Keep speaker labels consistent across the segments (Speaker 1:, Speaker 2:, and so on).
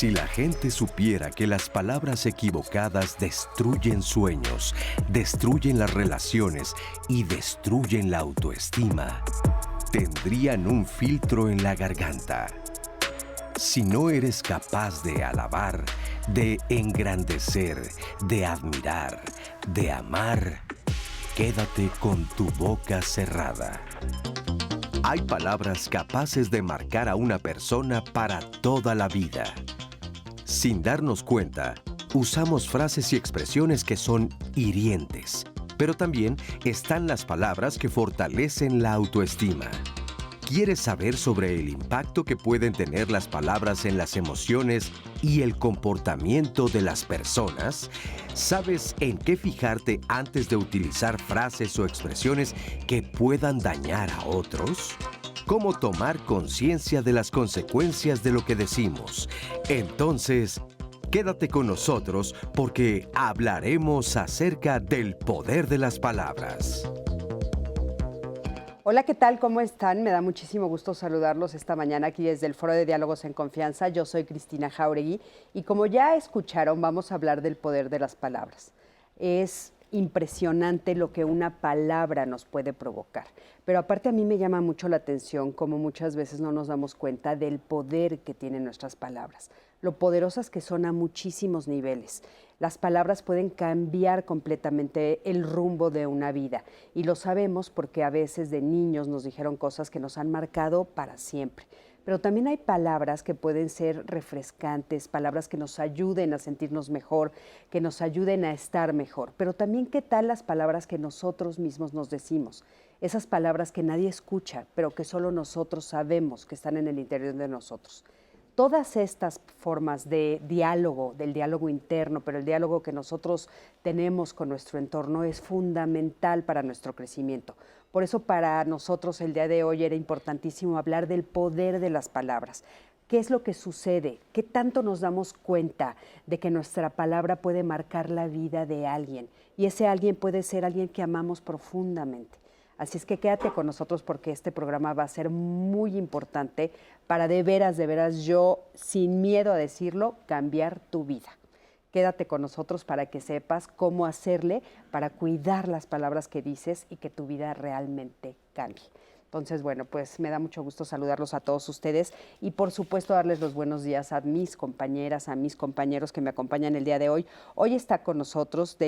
Speaker 1: Si la gente supiera que las palabras equivocadas destruyen sueños, destruyen las relaciones y destruyen la autoestima, tendrían un filtro en la garganta. Si no eres capaz de alabar, de engrandecer, de admirar, de amar, quédate con tu boca cerrada. Hay palabras capaces de marcar a una persona para toda la vida. Sin darnos cuenta, usamos frases y expresiones que son hirientes, pero también están las palabras que fortalecen la autoestima. ¿Quieres saber sobre el impacto que pueden tener las palabras en las emociones y el comportamiento de las personas? ¿Sabes en qué fijarte antes de utilizar frases o expresiones que puedan dañar a otros? ¿Cómo tomar conciencia de las consecuencias de lo que decimos? Entonces, quédate con nosotros porque hablaremos acerca del poder de las palabras.
Speaker 2: Hola, ¿qué tal? ¿Cómo están? Me da muchísimo gusto saludarlos esta mañana aquí desde el Foro de Diálogos en Confianza. Yo soy Cristina Jáuregui y como ya escucharon, vamos a hablar del poder de las palabras. Es impresionante lo que una palabra nos puede provocar. Pero aparte a mí me llama mucho la atención cómo muchas veces no nos damos cuenta del poder que tienen nuestras palabras, lo poderosas que son a muchísimos niveles. Las palabras pueden cambiar completamente el rumbo de una vida y lo sabemos porque a veces de niños nos dijeron cosas que nos han marcado para siempre. Pero también hay palabras que pueden ser refrescantes, palabras que nos ayuden a sentirnos mejor, que nos ayuden a estar mejor. Pero también, ¿qué tal las palabras que nosotros mismos nos decimos? Esas palabras que nadie escucha, pero que solo nosotros sabemos que están en el interior de nosotros. Todas estas formas de diálogo, del diálogo interno, pero el diálogo que nosotros tenemos con nuestro entorno es fundamental para nuestro crecimiento. Por eso para nosotros el día de hoy era importantísimo hablar del poder de las palabras. ¿Qué es lo que sucede? ¿Qué tanto nos damos cuenta de que nuestra palabra puede marcar la vida de alguien? Y ese alguien puede ser alguien que amamos profundamente. Así es que quédate con nosotros porque este programa va a ser muy importante para de veras yo, sin miedo a decirlo, cambiar tu vida. Quédate con nosotros para que sepas cómo hacerle para cuidar las palabras que dices y que tu vida realmente cambie. Entonces, bueno, pues me da mucho gusto saludarlos a todos ustedes y por supuesto darles los buenos días a mis compañeras, a mis compañeros que me acompañan el día de hoy. Hoy está con nosotros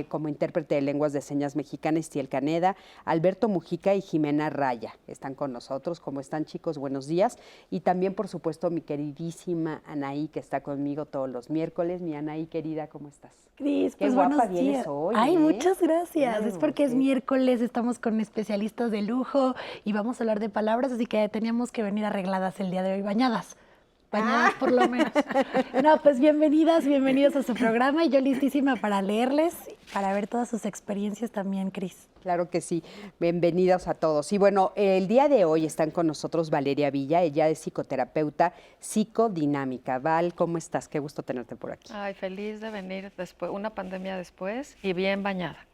Speaker 2: como intérprete de lenguas de señas mexicana Estiel Caneda, Alberto Mujica y Jimena Raya. Están con nosotros. ¿Cómo están, chicos? Buenos días. Y también, por supuesto, mi queridísima Anaí, que está conmigo todos los miércoles. Mi Anaí querida, ¿cómo estás?
Speaker 3: Cris,
Speaker 2: Qué
Speaker 3: pues
Speaker 2: guapa
Speaker 3: buenos
Speaker 2: vienes
Speaker 3: días.
Speaker 2: hoy.
Speaker 3: Ay, muchas gracias.
Speaker 2: Ay,
Speaker 3: es porque es miércoles, estamos con especialistas de lujo y vamos a hablar de palabras, así que teníamos que venir arregladas el día de hoy, bañadas por lo menos. No, pues bienvenidos a su programa y yo listísima para leerles, para ver todas sus experiencias también, Cris.
Speaker 2: Claro que sí, bienvenidos a todos. Y bueno, el día de hoy están con nosotros Valeria Villa, ella es psicoterapeuta psicodinámica. Val, ¿cómo estás? Qué gusto tenerte por aquí.
Speaker 4: Ay, feliz de venir después, una pandemia después y bien bañada.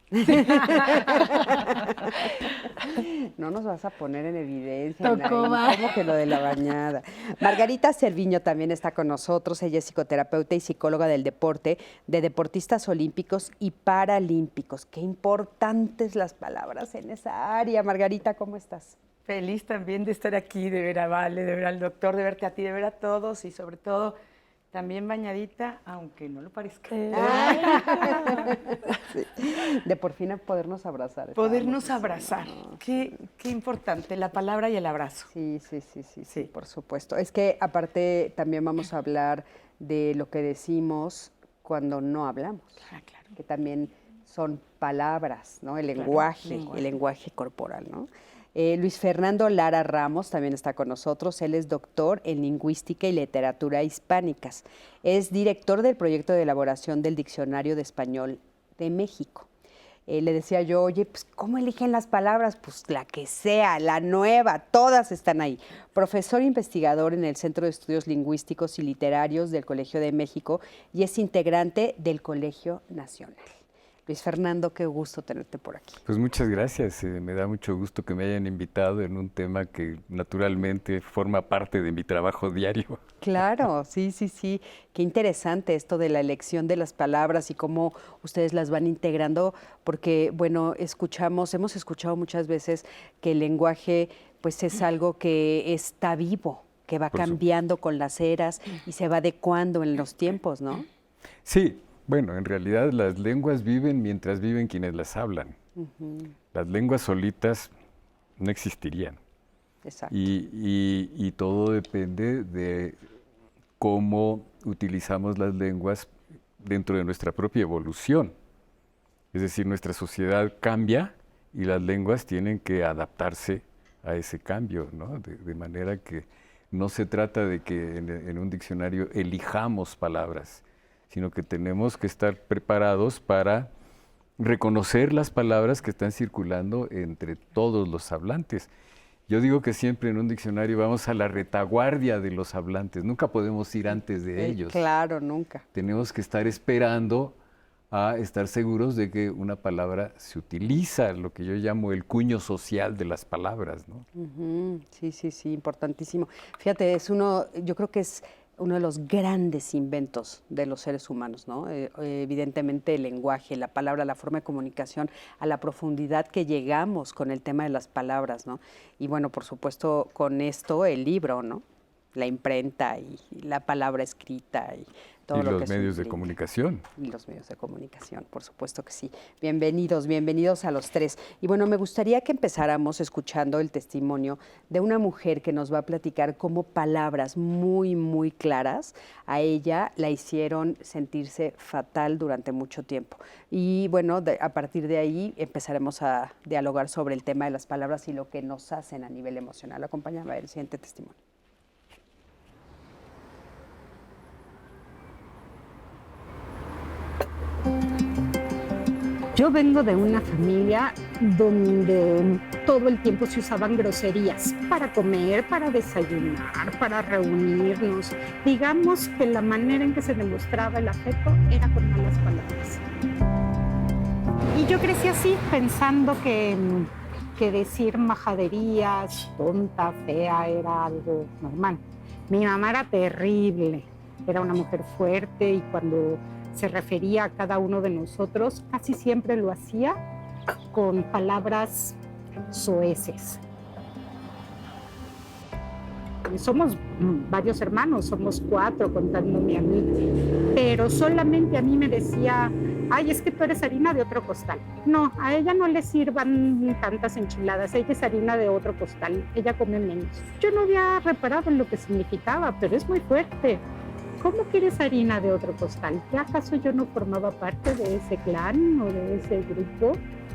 Speaker 2: No nos vas a poner en evidencia,
Speaker 3: Tocó,
Speaker 2: Anaí, ¿cómo que lo de la bañada? Margarita Cerviño también está con nosotros, ella es psicoterapeuta y psicóloga del deporte, de deportistas olímpicos y paralímpicos. Qué importantes las palabras en esa área. Margarita, ¿cómo estás?
Speaker 5: Feliz también de estar aquí, de ver a Vale, de ver al doctor, de verte a ti, de ver a todos y sobre todo también bañadita, aunque no lo parezca.
Speaker 2: Sí. De por fin podernos abrazar.
Speaker 5: Podernos abrazar. Qué importante, la palabra y el abrazo.
Speaker 2: Sí, por supuesto. Es que aparte también vamos a hablar de lo que decimos cuando no hablamos.
Speaker 5: Ah, claro.
Speaker 2: Que también son palabras, ¿no? El lenguaje corporal, ¿no? Luis Fernando Lara Ramos también está con nosotros. Él es doctor en lingüística y literatura hispánicas. Es director del proyecto de elaboración del Diccionario de Español de México. Le decía yo, oye, pues ¿cómo eligen las palabras? Pues la que sea, la nueva, todas están ahí. Profesor investigador en el Centro de Estudios Lingüísticos y Literarios del Colegio de México y es integrante del Colegio Nacional. Luis Fernando, qué gusto tenerte por aquí.
Speaker 6: Pues muchas gracias, me da mucho gusto que me hayan invitado en un tema que naturalmente forma parte de mi trabajo diario.
Speaker 2: Claro, sí, sí, sí. Qué interesante esto de la elección de las palabras y cómo ustedes las van integrando, porque, bueno, hemos escuchado muchas veces que el lenguaje, pues, es algo que está vivo, que va cambiando con las eras y se va adecuando en los tiempos, ¿no?
Speaker 6: Sí, bueno, en realidad las lenguas viven mientras viven quienes las hablan. Las lenguas solitas no existirían.
Speaker 2: Exacto.
Speaker 6: Y todo depende de cómo utilizamos las lenguas dentro de nuestra propia evolución. Es decir, nuestra sociedad cambia y las lenguas tienen que adaptarse a ese cambio, ¿no? De manera que no se trata de que en un diccionario elijamos palabras, sino que tenemos que estar preparados para reconocer las palabras que están circulando entre todos los hablantes. Yo digo que siempre en un diccionario vamos a la retaguardia de los hablantes, nunca podemos ir antes de ellos.
Speaker 2: Claro, nunca.
Speaker 6: Tenemos que estar esperando a estar seguros de que una palabra se utiliza, lo que yo llamo el cuño social de las palabras, ¿no?
Speaker 2: Sí, sí, sí, importantísimo. Fíjate, yo creo que es uno de los grandes inventos de los seres humanos, ¿no? Evidentemente el lenguaje, la palabra, la forma de comunicación, a la profundidad que llegamos con el tema de las palabras, ¿no? Y bueno, por supuesto, con esto el libro, ¿no? La imprenta y la palabra escrita y todo lo que
Speaker 6: los medios de comunicación.
Speaker 2: Y los medios de comunicación, por supuesto que sí. Bienvenidos a los tres. Y bueno, me gustaría que empezáramos escuchando el testimonio de una mujer que nos va a platicar cómo palabras muy, muy claras a ella la hicieron sentirse fatal durante mucho tiempo. Y bueno, a partir de ahí empezaremos a dialogar sobre el tema de las palabras y lo que nos hacen a nivel emocional. Acompáñame a ver el siguiente testimonio.
Speaker 7: Yo vengo de una familia donde todo el tiempo se usaban groserías para comer, para desayunar, para reunirnos. Digamos que la manera en que se demostraba el afecto era con malas palabras. Y yo crecí así, pensando que decir majaderías, tonta, fea, era algo normal. Mi mamá era terrible, era una mujer fuerte y cuando se refería a cada uno de nosotros, casi siempre lo hacía con palabras soeces. Somos varios hermanos, somos 4 contándome a mí, pero solamente a mí me decía, ay, es que tú eres harina de otro costal. No, a ella no le sirvan tantas enchiladas, ella es harina de otro costal, ella come menos. Yo no había reparado en lo que significaba, pero es muy fuerte. ¿Cómo que eres harina de otro costal? ¿Qué acaso yo no formaba parte de ese clan o de ese grupo?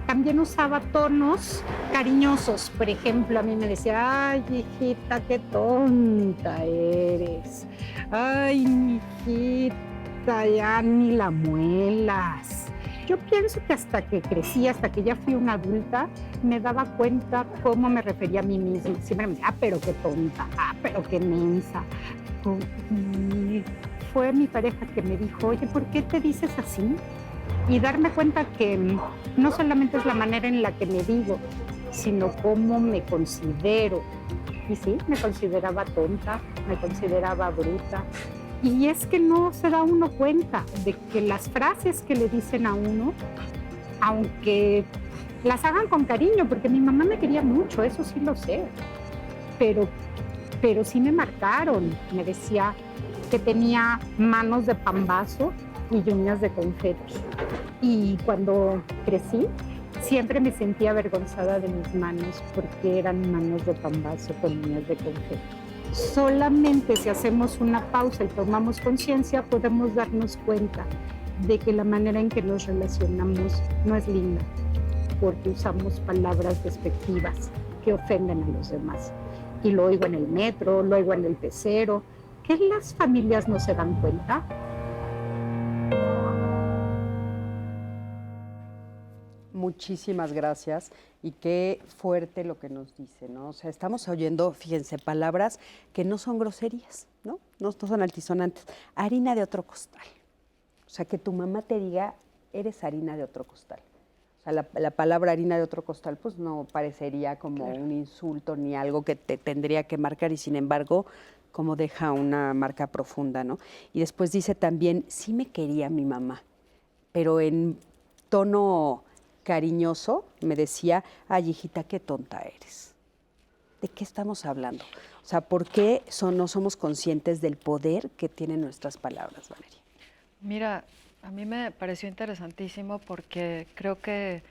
Speaker 7: También usaba tonos cariñosos. Por ejemplo, a mí me decía, ay, hijita, qué tonta eres. Ay, mi hijita, ya ni la muelas. Yo pienso que hasta que crecí, hasta que ya fui una adulta, me daba cuenta cómo me refería a mí misma. Siempre me decía, ah, pero qué tonta, ah, pero qué mensa. Y fue mi pareja que me dijo, oye, ¿por qué te dices así? Y darme cuenta que no solamente es la manera en la que me digo, sino cómo me considero. Y sí, me consideraba tonta, me consideraba bruta. Y es que no se da uno cuenta de que las frases que le dicen a uno, aunque las hagan con cariño, porque mi mamá me quería mucho, eso sí lo sé, pero sí me marcaron. Me decía que tenía manos de pambazo y uñas de confeti. Y cuando crecí, siempre me sentía avergonzada de mis manos porque eran manos de pambazo con uñas de confeti. Solamente si hacemos una pausa y tomamos conciencia, podemos darnos cuenta de que la manera en que nos relacionamos no es linda, porque usamos palabras despectivas que ofenden a los demás. Y lo oigo en el metro, lo oigo en el pecero. ¿Que las familias no se dan cuenta?
Speaker 2: Muchísimas gracias y qué fuerte lo que nos dice, ¿no? O sea, estamos oyendo, fíjense, palabras que no son groserías, ¿no? No son altisonantes. Harina de otro costal. O sea, que tu mamá te diga eres harina de otro costal. O sea, la palabra harina de otro costal pues no parecería como un insulto ni algo que te tendría que marcar y sin embargo como deja una marca profunda, ¿no? Y después dice también, sí me quería mi mamá, pero en tono cariñoso me decía, ay hijita, qué tonta eres. ¿De qué estamos hablando? O sea, ¿por qué no somos conscientes del poder que tienen nuestras palabras, Valeria?
Speaker 4: Mira, a mí me pareció interesantísimo porque creo que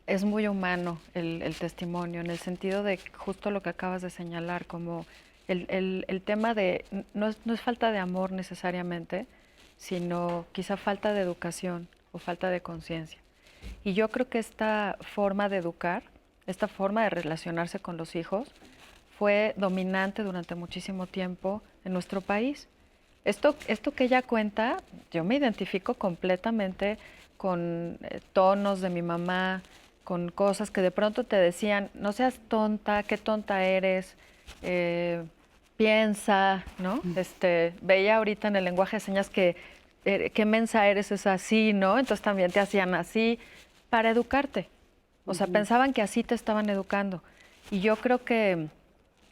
Speaker 4: es muy humano el testimonio, en el sentido de justo lo que acabas de señalar, como el tema de, no es falta de amor necesariamente, sino quizá falta de educación o falta de conciencia. Y yo creo que esta forma de educar, esta forma de relacionarse con los hijos, fue dominante durante muchísimo tiempo en nuestro país. Esto que ella cuenta, yo me identifico completamente con tonos de mi mamá, con cosas que de pronto te decían, no seas tonta, qué tonta eres, piensa, ¿no? Veía ahorita en el lenguaje de señas que qué mensa eres, es así, ¿no? Entonces también te hacían así para educarte. O sea, pensaban que así te estaban educando. Y yo creo que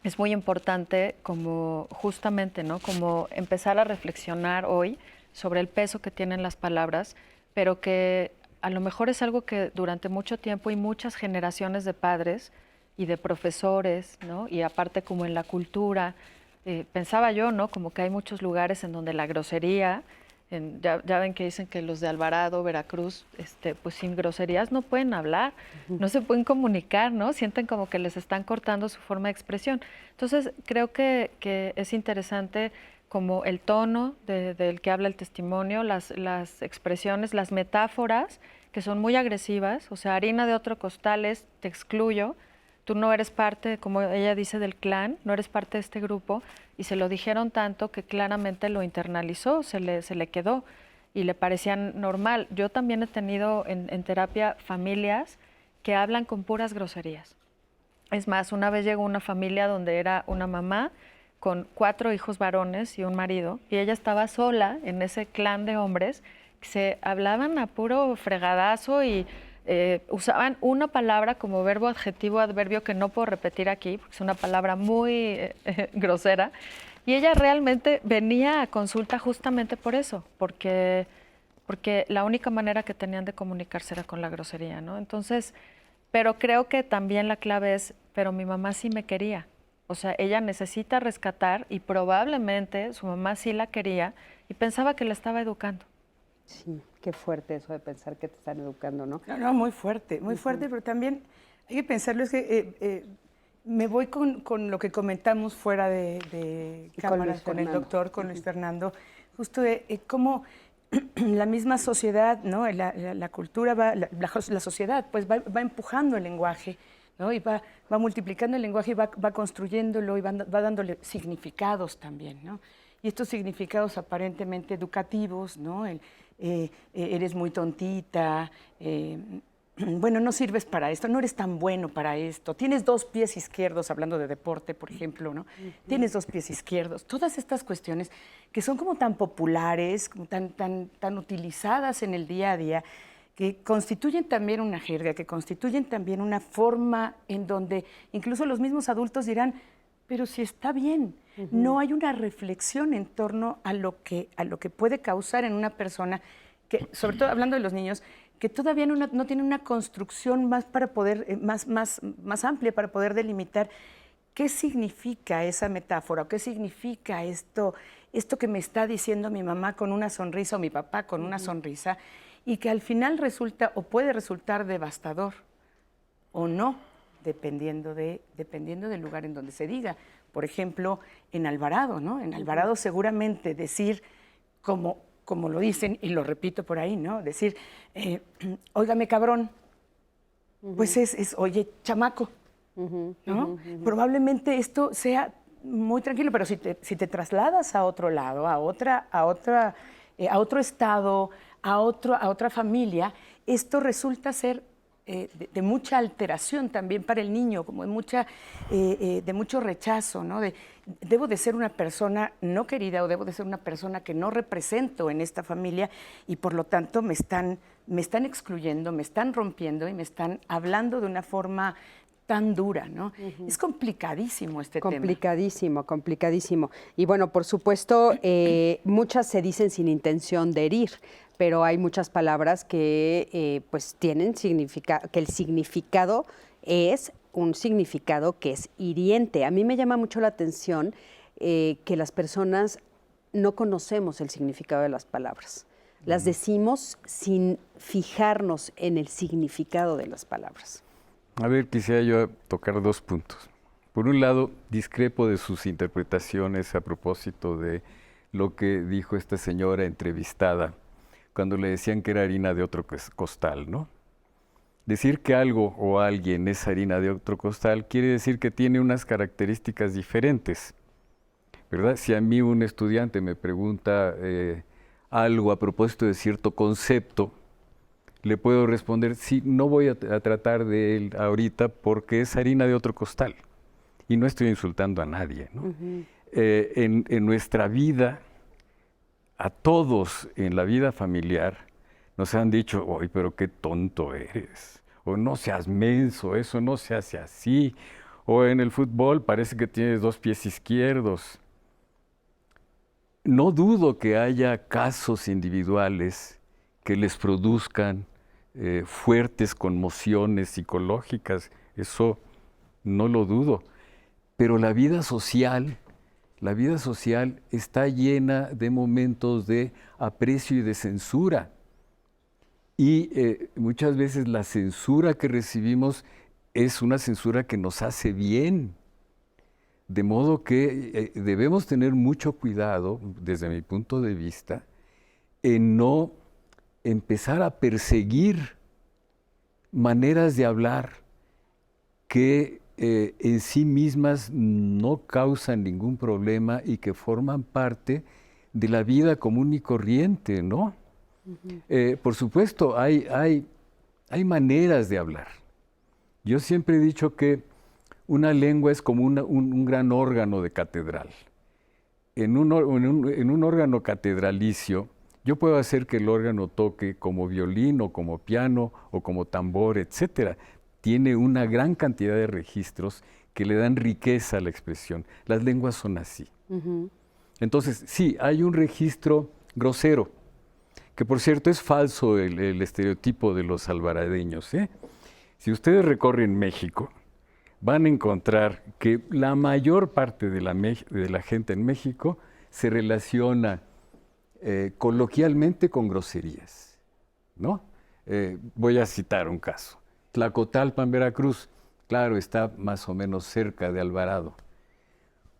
Speaker 4: es muy importante como justamente, ¿no? Como empezar a reflexionar hoy sobre el peso que tienen las palabras, pero que a lo mejor es algo que durante mucho tiempo y muchas generaciones de padres y de profesores, ¿no? Y aparte como en la cultura, pensaba yo, ¿no? Como que hay muchos lugares en donde la grosería, ya ven que dicen que los de Alvarado, Veracruz, pues sin groserías no pueden hablar, no se pueden comunicar, ¿no? Sienten como que les están cortando su forma de expresión. Entonces, creo que es interesante como el tono del que habla el testimonio, las expresiones, las metáforas, que son muy agresivas, o sea, harina de otro costal es, te excluyo, tú no eres parte, como ella dice, del clan, no eres parte de este grupo, y se lo dijeron tanto que claramente lo internalizó, se le quedó y le parecía normal. Yo también he tenido en terapia familias que hablan con puras groserías. Es más, una vez llegó una familia donde era una mamá con 4 hijos varones y un marido, y ella estaba sola en ese clan de hombres que se hablaban a puro fregadazo y usaban una palabra como verbo, adjetivo, adverbio que no puedo repetir aquí, porque es una palabra muy grosera. Y ella realmente venía a consulta justamente por eso, porque la única manera que tenían de comunicarse era con la grosería, ¿no? Entonces, pero creo que también la clave es, pero mi mamá sí me quería. O sea, ella necesita rescatar y probablemente su mamá sí la quería y pensaba que la estaba educando.
Speaker 2: Sí, qué fuerte eso de pensar que te están educando, ¿no?
Speaker 5: No, muy fuerte, pero también hay que pensarlo, es que me voy con lo que comentamos fuera de cámara, con el doctor, con Luis Fernando, justo de cómo la misma sociedad, ¿no? La cultura, la sociedad, pues va empujando el lenguaje, ¿no? Y va multiplicando el lenguaje y va construyéndolo y va dándole significados también, ¿no? Y estos significados aparentemente educativos, ¿no? Eres muy tontita, bueno, no sirves para esto, no eres tan bueno para esto, tienes 2 pies izquierdos, hablando de deporte, por ejemplo, ¿no? Tienes 2 pies izquierdos, todas estas cuestiones que son como tan populares, como tan utilizadas en el día a día, que constituyen también una jerga, que constituyen también una forma en donde incluso los mismos adultos dirán, pero si está bien. No hay una reflexión en torno a lo que puede causar en una persona, que, sobre todo hablando de los niños, que todavía no tiene una construcción más para poder, más amplia para poder delimitar qué significa esa metáfora, o qué significa esto que me está diciendo mi mamá con una sonrisa o mi papá con una sonrisa, y que al final resulta o puede resultar devastador o no, dependiendo del lugar en donde se diga. Por ejemplo, en Alvarado, ¿no? En Alvarado seguramente decir, como lo dicen, y lo repito por ahí, ¿no? Decir, óigame cabrón, pues es oye chamaco, ¿no? Probablemente esto sea muy tranquilo, pero si te trasladas a otro lado, a otro estado, a otra familia, esto resulta ser de mucha alteración también para el niño, como de mucho rechazo, ¿no? Debo de ser una persona no querida o debo de ser una persona que no represento en esta familia y por lo tanto me están excluyendo, me están rompiendo y me están hablando de una forma tan dura, ¿no? Es complicadísimo este tema.
Speaker 2: Complicadísimo. Y bueno, por supuesto, muchas se dicen sin intención de herir, pero hay muchas palabras que pues tienen significado, que el significado es un significado que es hiriente. A mí me llama mucho la atención que las personas no conocemos el significado de las palabras. Las decimos sin fijarnos en el significado de las palabras.
Speaker 6: A ver, quisiera yo tocar 2 puntos. Por un lado, discrepo de sus interpretaciones a propósito de lo que dijo esta señora entrevistada cuando le decían que era harina de otro costal, ¿no? Decir que algo o alguien es harina de otro costal quiere decir que tiene unas características diferentes, ¿verdad? Si a mí un estudiante me pregunta algo a propósito de cierto concepto, le puedo responder, sí, no voy a tratar de él ahorita porque es harina de otro costal. Y no estoy insultando a nadie, ¿no? En nuestra vida, a todos en la vida familiar, nos han dicho, oye, pero qué tonto eres, o no seas menso, eso no se hace así, o en el fútbol parece que tienes 2 pies izquierdos. No dudo que haya casos individuales que les produzcan fuertes conmociones psicológicas, eso no lo dudo, pero la vida social está llena de momentos de aprecio y de censura. Y muchas veces la censura que recibimos es una censura que nos hace bien. De modo que debemos tener mucho cuidado, desde mi punto de vista, en no empezar a perseguir maneras de hablar que en sí mismas no causan ningún problema y que forman parte de la vida común y corriente, ¿no? Por supuesto, hay maneras de hablar. Yo siempre he dicho que una lengua es como un gran órgano de catedral. En un órgano catedralicio, yo puedo hacer que el órgano toque como violín o como piano o como tambor, etcétera. Tiene una gran cantidad de registros que le dan riqueza a la expresión. Las lenguas son así. Entonces, sí, hay un registro grosero, que por cierto es falso el estereotipo de los alvaradeños, ¿eh? Si ustedes recorren México, van a encontrar que la mayor parte de la gente en México se relaciona coloquialmente con groserías, ¿no? Voy a citar un caso. Tlacotalpan, Veracruz, claro, está más o menos cerca de Alvarado.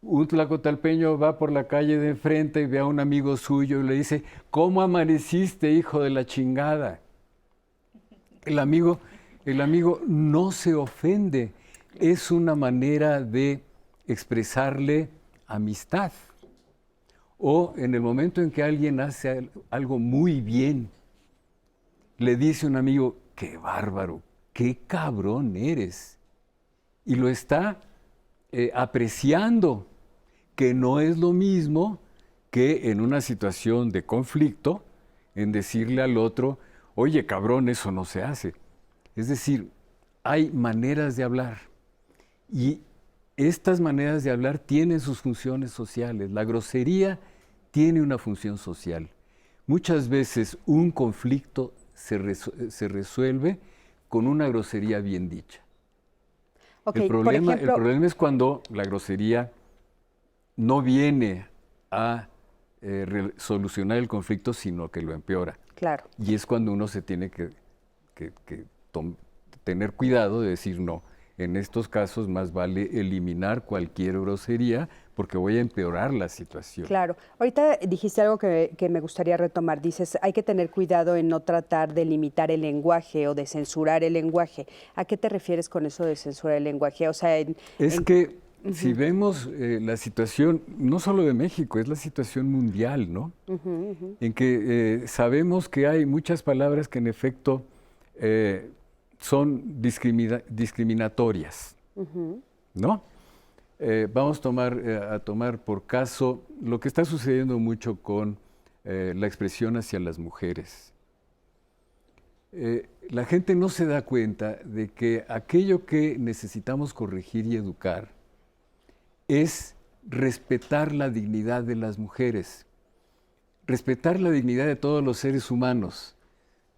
Speaker 6: Un tlacotalpeño va por la calle de enfrente y ve a un amigo suyo y le dice, ¿cómo amaneciste, hijo de la chingada? El amigo no se ofende, es una manera de expresarle amistad. O en el momento en que alguien hace algo muy bien, le dice un amigo, qué bárbaro, qué cabrón eres. Y lo está apreciando, que no es lo mismo que en una situación de conflicto, en decirle al otro, oye, cabrón, eso no se hace. Es decir, hay maneras de hablar y estas maneras de hablar tienen sus funciones sociales. La grosería tiene una función social. Muchas veces un conflicto se resuelve con una grosería bien dicha.
Speaker 2: Okay,
Speaker 6: el problema es cuando la grosería no viene a solucionar el conflicto, sino que lo empeora.
Speaker 2: Claro.
Speaker 6: Y es cuando uno se tiene que tener cuidado de decir no. En estos casos más vale eliminar cualquier grosería porque voy a empeorar la situación.
Speaker 2: Claro. Ahorita dijiste algo que me gustaría retomar. Dices, hay que tener cuidado en no tratar de limitar el lenguaje o de censurar el lenguaje. ¿A qué te refieres con eso de censurar el lenguaje? O sea,
Speaker 6: si vemos la situación, no solo de México, es la situación mundial, ¿no? En que sabemos que hay muchas palabras que en efecto son discriminatorias, ¿no? Vamos a tomar por caso lo que está sucediendo mucho con la expresión hacia las mujeres. La gente no se da cuenta de que aquello que necesitamos corregir y educar es respetar la dignidad de las mujeres, respetar la dignidad de todos los seres humanos,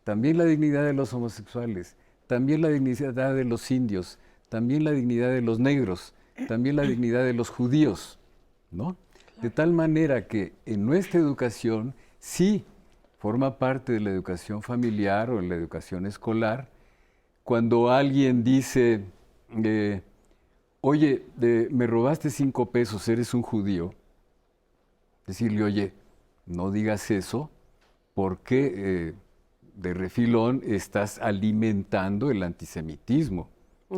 Speaker 6: también la dignidad de los homosexuales, también la dignidad de los indios, también la dignidad de los negros, también la dignidad de los judíos, ¿no? De tal manera que en nuestra educación sí forma parte de la educación familiar o en la educación escolar, cuando alguien dice, oye, me robaste 5 pesos, eres un judío, decirle, oye, no digas eso porque de refilón estás alimentando el antisemitismo.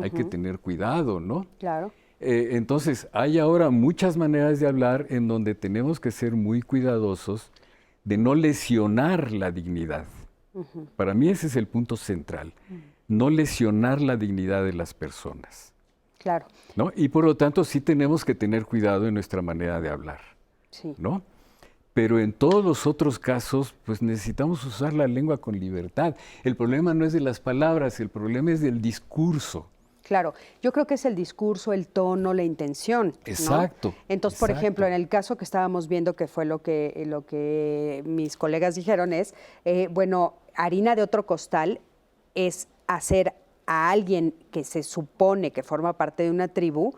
Speaker 6: Hay que tener cuidado, ¿no?
Speaker 2: Claro.
Speaker 6: Entonces, hay ahora muchas maneras de hablar en donde tenemos que ser muy cuidadosos de no lesionar la dignidad. Para mí ese es el punto central, no lesionar la dignidad de las personas.
Speaker 2: Claro.
Speaker 6: ¿No? Y por lo tanto sí tenemos que tener cuidado en nuestra manera de hablar,
Speaker 2: Sí.
Speaker 6: ¿no? Pero en todos los otros casos, pues necesitamos usar la lengua con libertad. El problema no es de las palabras, el problema es del discurso.
Speaker 2: Claro, yo creo que es el discurso, el tono, la intención, ¿no?
Speaker 6: Exacto.
Speaker 2: Entonces, por
Speaker 6: exacto.
Speaker 2: ejemplo, en el caso que estábamos viendo, que fue lo que mis colegas dijeron, es, bueno, harina de otro costal es hacer a alguien que se supone que forma parte de una tribu,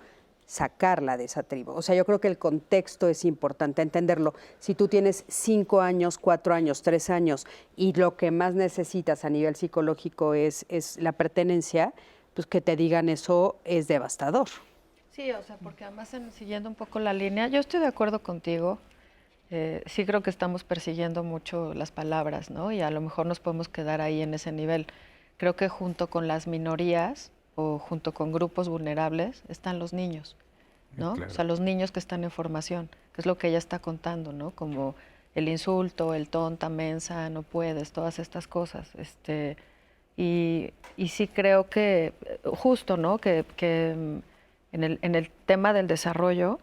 Speaker 2: sacarla de esa tribu. O sea, yo creo que el contexto es importante entenderlo. Si tú tienes 5 años, 4 años, 3 años y lo que más necesitas a nivel psicológico es la pertenencia, pues que te digan eso es devastador.
Speaker 4: Sí, o sea, porque además siguiendo un poco la línea, yo estoy de acuerdo contigo. Sí creo que estamos persiguiendo mucho las palabras, ¿no? Y a lo mejor nos podemos quedar ahí en ese nivel. Creo que junto con las minorías o junto con grupos vulnerables están los niños, ¿no?
Speaker 6: Claro.
Speaker 4: O sea, los niños que están en formación, que es lo que ella está contando, ¿no? Como el insulto, el tonta, mensa, no puedes, todas estas cosas. Y sí creo que justo, ¿no? Que en el tema del desarrollo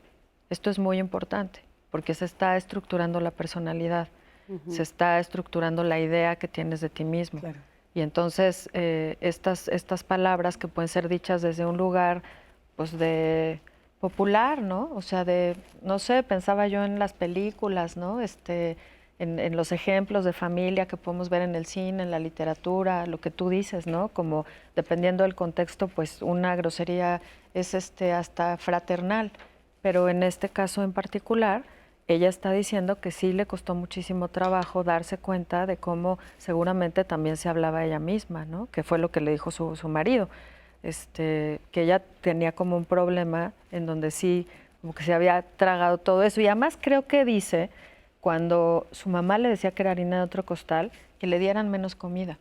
Speaker 4: esto es muy importante porque se está estructurando la personalidad, se está estructurando la idea que tienes de ti mismo.
Speaker 5: Claro.
Speaker 4: Y entonces estas palabras que pueden ser dichas desde un lugar pues de popular, ¿no? O sea, no sé, pensaba yo en las películas, ¿no? En los ejemplos de familia que podemos ver en el cine, en la literatura, lo que tú dices, ¿no? Como dependiendo del contexto, pues una grosería es hasta fraternal, pero en este caso en particular, ella está diciendo que sí le costó muchísimo trabajo darse cuenta de cómo seguramente también se hablaba ella misma, ¿no? Que fue lo que le dijo su marido, que ella tenía como un problema en donde sí, como que se había tragado todo eso, y además creo que dice cuando su mamá le decía que era harina de otro costal, que le dieran menos comida,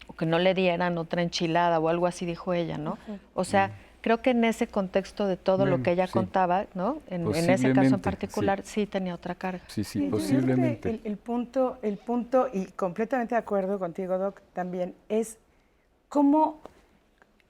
Speaker 4: o que no le dieran otra enchilada o algo así, dijo ella, ¿no? O sea, creo que en ese contexto de todo lo que ella
Speaker 6: sí.
Speaker 4: contaba, ¿no? En ese caso en particular, sí tenía otra carga.
Speaker 6: Sí,
Speaker 5: Sí, yo creo que
Speaker 6: posiblemente.
Speaker 5: el punto, y completamente de acuerdo contigo, Doc, también, es cómo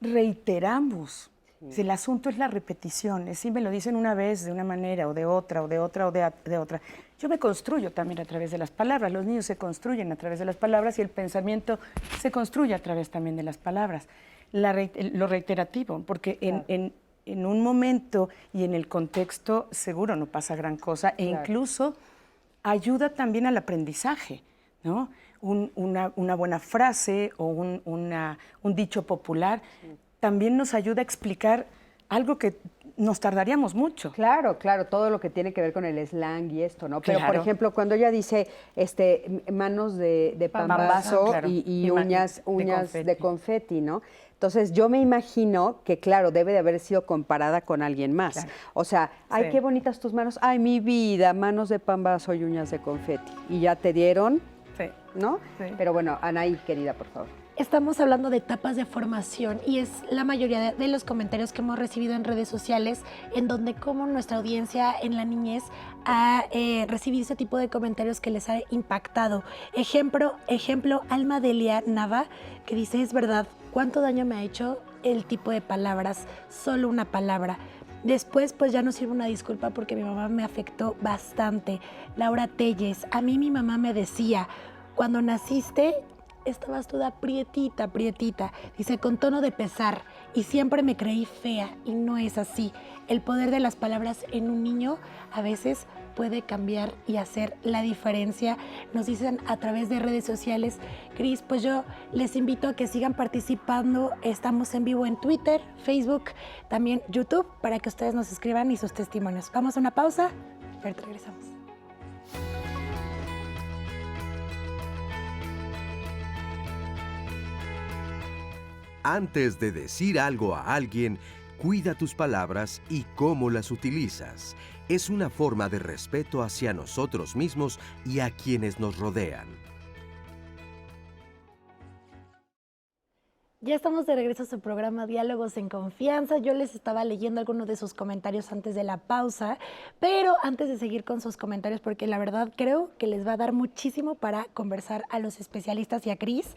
Speaker 5: reiteramos. Si el asunto es la repetición, si me lo dicen una vez de una manera o de otra, o de otra, o de otra. Yo me construyo también a través de las palabras, los niños se construyen a través de las palabras y el pensamiento se construye a través también de las palabras. Lo reiterativo, porque en un momento y en el contexto seguro no pasa gran cosa e incluso ayuda también al aprendizaje, ¿no? Una buena frase o un dicho popular también nos ayuda a explicar algo que nos tardaríamos mucho.
Speaker 2: Claro, claro, todo lo que tiene que ver con el slang y esto, ¿no? Pero,
Speaker 5: Claro.
Speaker 2: por ejemplo, cuando ella dice manos de pambazo
Speaker 5: Claro.
Speaker 2: y
Speaker 5: Y
Speaker 2: uñas
Speaker 5: confeti.
Speaker 2: de confeti, ¿no? Entonces, yo me imagino que, claro, debe de haber sido comparada con alguien más.
Speaker 5: Claro.
Speaker 2: O sea, ay,
Speaker 5: Sí.
Speaker 2: qué bonitas tus manos. Ay, mi vida, manos de pambazo y uñas de confeti. Y ya te dieron,
Speaker 5: Sí.
Speaker 2: ¿no?
Speaker 5: Sí.
Speaker 2: Pero bueno, Anaí, querida, por favor.
Speaker 3: Estamos hablando de etapas de formación y es la mayoría de los comentarios que hemos recibido en redes sociales en donde como nuestra audiencia en la niñez ha recibido ese tipo de comentarios que les ha impactado. Ejemplo, Alma Delia Nava, que dice, es verdad, ¿cuánto daño me ha hecho el tipo de palabras? Solo una palabra. Después, pues ya no sirve una disculpa porque mi mamá me afectó bastante. Laura Telles, a mí mi mamá me decía, cuando naciste estabas toda prietita. Dice, con tono de pesar, y siempre me creí fea, y no es así. El poder de las palabras en un niño a veces puede cambiar y hacer la diferencia. Nos dicen a través de redes sociales. Cris, pues yo les invito a que sigan participando. Estamos en vivo en Twitter, Facebook, también YouTube, para que ustedes nos escriban y sus testimonios. Vamos a una pausa, ahorita regresamos.
Speaker 1: Antes de decir algo a alguien, cuida tus palabras y cómo las utilizas. Es una forma de respeto hacia nosotros mismos y a quienes nos rodean.
Speaker 3: Ya estamos de regreso a su programa Diálogos en Confianza. Yo les estaba leyendo algunos de sus comentarios antes de la pausa, pero antes de seguir con sus comentarios, porque la verdad creo que les va a dar muchísimo para conversar a los especialistas y a Cris.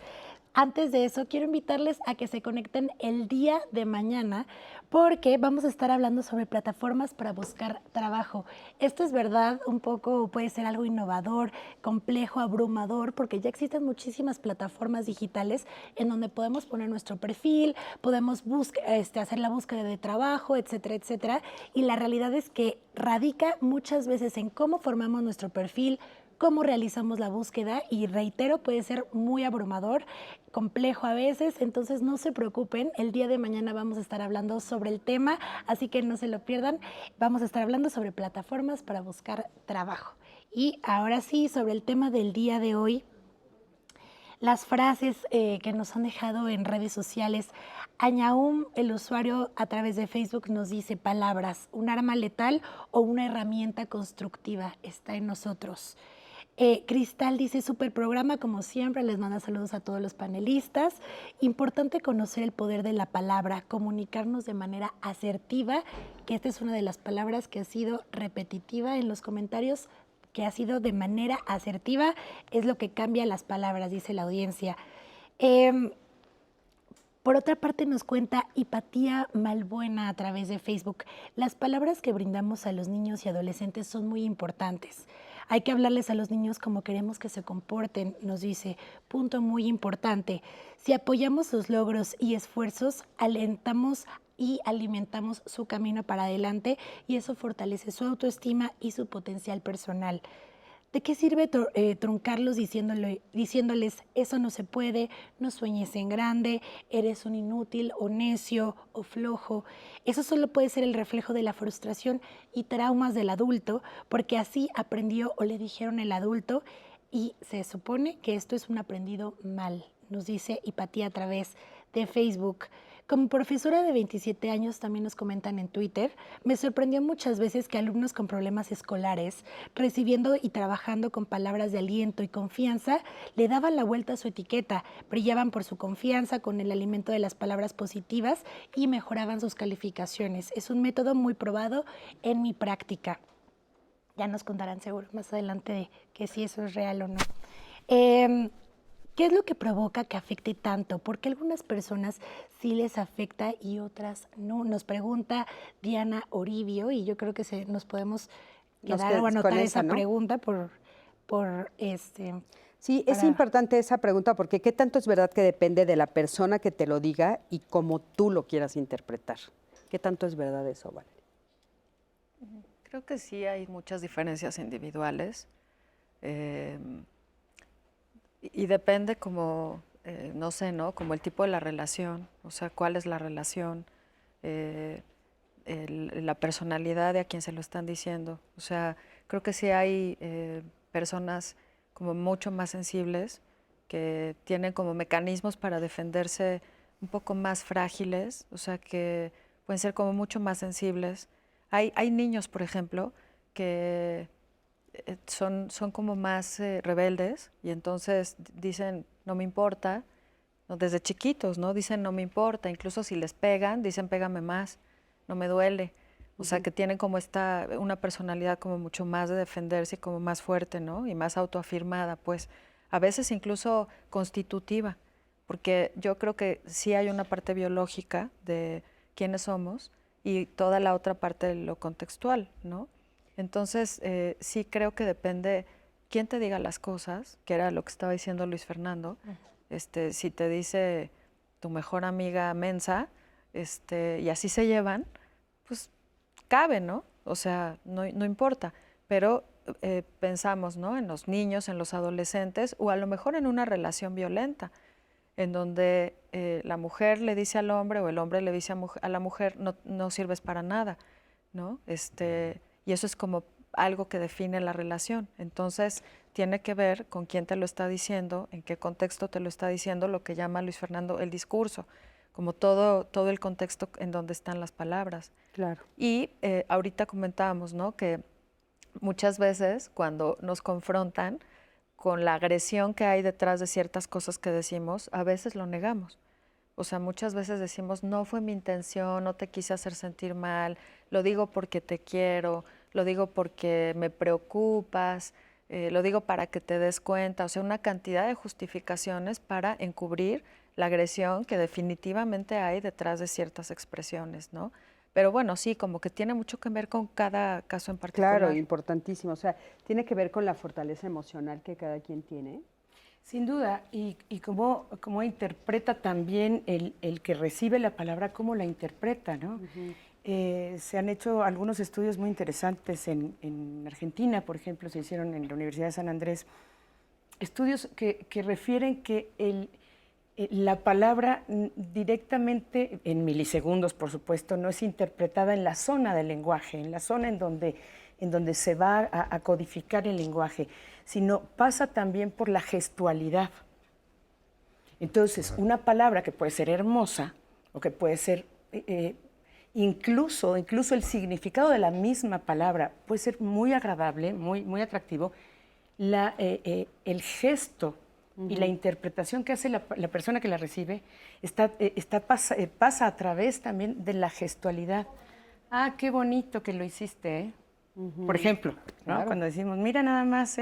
Speaker 3: Antes de eso, quiero invitarles a que se conecten el día de mañana porque vamos a estar hablando sobre plataformas para buscar trabajo. Esto es verdad, un poco puede ser algo innovador, complejo, abrumador, porque ya existen muchísimas plataformas digitales en donde podemos poner nuestro perfil, podemos hacer la búsqueda de trabajo, etcétera, etcétera. Y la realidad es que radica muchas veces en cómo formamos nuestro perfil, cómo realizamos la búsqueda y reitero, puede ser muy abrumador, complejo a veces, entonces no se preocupen, el día de mañana vamos a estar hablando sobre el tema, así que no se lo pierdan, vamos a estar hablando sobre plataformas para buscar trabajo. Y ahora sí, sobre el tema del día de hoy, las frases que nos han dejado en redes sociales. Añaum, el usuario a través de Facebook, nos dice palabras, un arma letal o una herramienta constructiva está en nosotros. Cristal dice, súper programa como siempre, les manda saludos a todos los panelistas. Importante conocer el poder de la palabra, comunicarnos de manera asertiva, que esta es una de las palabras que ha sido repetitiva en los comentarios, que ha sido de manera asertiva, es lo que cambia las palabras, dice la audiencia. Por otra parte nos cuenta Hipatía Malbuena a través de Facebook. Las palabras que brindamos a los niños y adolescentes son muy importantes. Hay que hablarles a los niños como queremos que se comporten, nos dice. Punto muy importante. Si apoyamos sus logros y esfuerzos, alentamos y alimentamos su camino para adelante y eso fortalece su autoestima y su potencial personal. ¿De qué sirve truncarlos diciéndoles eso no se puede, no sueñes en grande, eres un inútil o necio o flojo? Eso solo puede ser el reflejo de la frustración y traumas del adulto, porque así aprendió o le dijeron el adulto y se supone que esto es un aprendido mal, nos dice Hipatía a través de Facebook. Como profesora de 27 años, también nos comentan en Twitter, me sorprendió muchas veces que alumnos con problemas escolares, recibiendo y trabajando con palabras de aliento y confianza, le daban la vuelta a su etiqueta, brillaban por su confianza con el alimento de las palabras positivas y mejoraban sus calificaciones. Es un método muy probado en mi práctica. Ya nos contarán seguro más adelante de que si eso es real o no. ¿Qué es lo que provoca que afecte tanto? ¿Por qué algunas personas sí les afecta y otras no? Nos pregunta Diana Oribio y yo creo que nos podemos quedar o anotar esa, ¿no? Pregunta
Speaker 2: Sí, es importante esa pregunta porque ¿qué tanto es verdad que depende de la persona que te lo diga y cómo tú lo quieras interpretar? ¿Qué tanto es verdad eso, Valeria?
Speaker 4: Creo que sí hay muchas diferencias individuales. Y depende como, no sé, ¿no? Como el tipo de la relación, o sea, cuál es la relación, la personalidad de a quien se lo están diciendo. O sea, creo que sí hay personas como mucho más sensibles que tienen como mecanismos para defenderse un poco más frágiles, o sea, que pueden ser como mucho más sensibles. Hay niños, por ejemplo, que son como más rebeldes y entonces dicen, no me importa, ¿no? Desde chiquitos, ¿no? Dicen no me importa, incluso si les pegan, dicen pégame más, no me duele. O sea, que tienen como una personalidad como mucho más de defenderse, como más fuerte, ¿no? Y más autoafirmada, pues. A veces incluso constitutiva, porque yo creo que sí hay una parte biológica de quiénes somos y toda la otra parte de lo contextual, ¿no? Entonces, sí creo que depende quién te diga las cosas, que era lo que estaba diciendo Luis Fernando. Si te dice tu mejor amiga mensa, y así se llevan, pues cabe, ¿no? O sea, no importa, pero pensamos, ¿no? En los niños, en los adolescentes, o a lo mejor en una relación violenta, en donde la mujer le dice al hombre o el hombre le dice a la mujer, no sirves para nada, ¿no? Y eso es como algo que define la relación. Entonces, tiene que ver con quién te lo está diciendo, en qué contexto te lo está diciendo, lo que llama Luis Fernando el discurso, como todo el contexto en donde están las palabras.
Speaker 2: Claro.
Speaker 4: Y ahorita comentábamos, ¿no? Que muchas veces cuando nos confrontan con la agresión que hay detrás de ciertas cosas que decimos, a veces lo negamos. O sea, muchas veces decimos, no fue mi intención, no te quise hacer sentir mal, lo digo porque te quiero, lo digo porque me preocupas, lo digo para que te des cuenta. O sea, una cantidad de justificaciones para encubrir la agresión que definitivamente hay detrás de ciertas expresiones, ¿no? Pero bueno, sí, como que tiene mucho que ver con cada caso en particular.
Speaker 2: Claro, importantísimo. O sea, tiene que ver con la fortaleza emocional que cada quien tiene.
Speaker 5: Sin duda, y cómo interpreta también el que recibe la palabra, cómo la interpreta, ¿no? Se han hecho algunos estudios muy interesantes en Argentina, por ejemplo, se hicieron en la Universidad de San Andrés, estudios que refieren que la palabra directamente, en milisegundos, por supuesto, no es interpretada en la zona del lenguaje, en la zona en donde se va a codificar el lenguaje, sino pasa también por la gestualidad. Entonces, una palabra que puede ser hermosa o que puede ser, incluso el significado de la misma palabra puede ser muy agradable, muy atractivo, el gesto y la interpretación que hace la persona que la recibe pasa a través también de la gestualidad. Ah, qué bonito que lo hiciste, ¿eh? Por ejemplo, ¿no? Claro. Cuando decimos, mira nada más,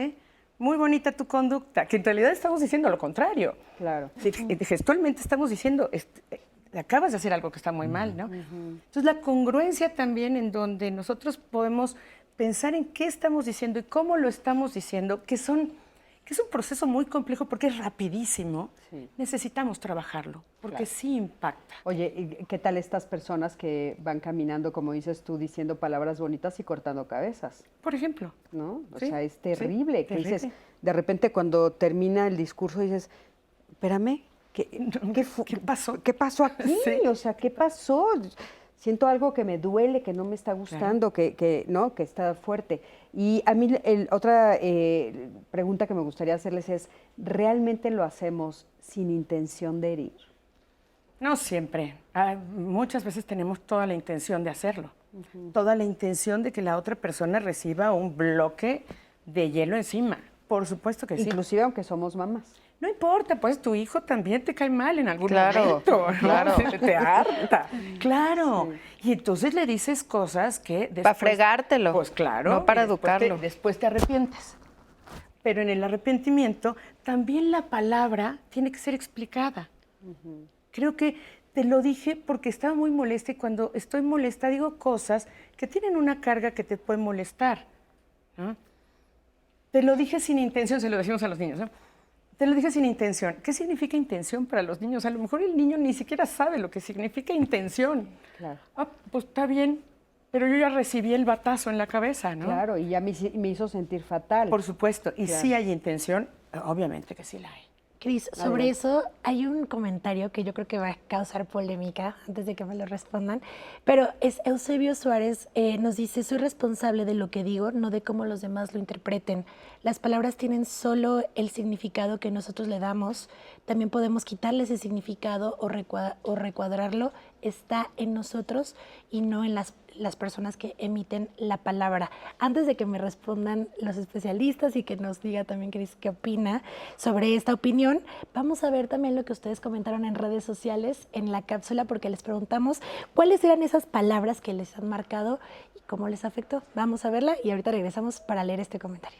Speaker 5: muy bonita tu conducta, que en realidad estamos diciendo lo contrario.
Speaker 2: Claro.
Speaker 5: Gestualmente estamos diciendo, acabas de hacer algo que está muy mal, ¿no? Entonces, la congruencia también en donde nosotros podemos pensar en qué estamos diciendo y cómo lo estamos diciendo, que es un proceso muy complejo porque es rapidísimo, necesitamos trabajarlo, porque sí impacta.
Speaker 2: Oye, ¿qué tal estas personas que van caminando, como dices tú, diciendo palabras bonitas y cortando cabezas?
Speaker 5: Por ejemplo.
Speaker 2: ¿No? O sea, es terrible. Que dices, de repente cuando termina el discurso dices, espérame, ¿qué pasó? ¿Qué pasó aquí? O sea, ¿qué pasó? Siento algo que me duele, que no me está gustando, ¿no? Que está fuerte. Y a mí otra pregunta que me gustaría hacerles es, ¿realmente lo hacemos sin intención de herir?
Speaker 5: No siempre. Muchas veces tenemos toda la intención de hacerlo. Toda la intención de que la otra persona reciba un bloque de hielo encima. Por supuesto que sí.
Speaker 2: Inclusive aunque somos mamás.
Speaker 5: No importa, pues tu hijo también te cae mal en algún momento, ¿no?
Speaker 4: Claro.
Speaker 5: Te harta. Claro. Sí. Y entonces le dices cosas que después...
Speaker 4: Para fregártelo.
Speaker 5: Pues claro.
Speaker 4: No para educarlo.
Speaker 5: Después te arrepientes. Pero en el arrepentimiento también la palabra tiene que ser explicada. Creo que te lo dije porque estaba muy molesta y cuando estoy molesta digo cosas que tienen una carga que te puede molestar, ¿no? Te lo dije sin intención, se lo decimos a los niños, ¿no? Te lo dije sin intención. ¿Qué significa intención para los niños? A lo mejor el niño ni siquiera sabe lo que significa intención.
Speaker 2: Claro.
Speaker 5: Pues está bien, pero yo ya recibí el batazo en la cabeza, ¿no?
Speaker 2: Claro, y ya me hizo sentir fatal.
Speaker 5: Por supuesto. Y
Speaker 2: claro.
Speaker 5: Sí hay intención, obviamente que sí la hay.
Speaker 3: Cris, sobre eso hay un comentario que yo creo que va a causar polémica antes de que me lo respondan, pero es Eusebio Suárez, nos dice, soy responsable de lo que digo, no de cómo los demás lo interpreten. Las palabras tienen solo el significado que nosotros le damos, también podemos quitarle ese significado o recuadrarlo está en nosotros y no en las personas que emiten la palabra. Antes de que me respondan los especialistas y que nos diga también Cris qué opina sobre esta opinión, vamos a ver también lo que ustedes comentaron en redes sociales en la cápsula, porque les preguntamos cuáles eran esas palabras que les han marcado y cómo les afectó. Vamos a verla y ahorita regresamos para leer este comentario.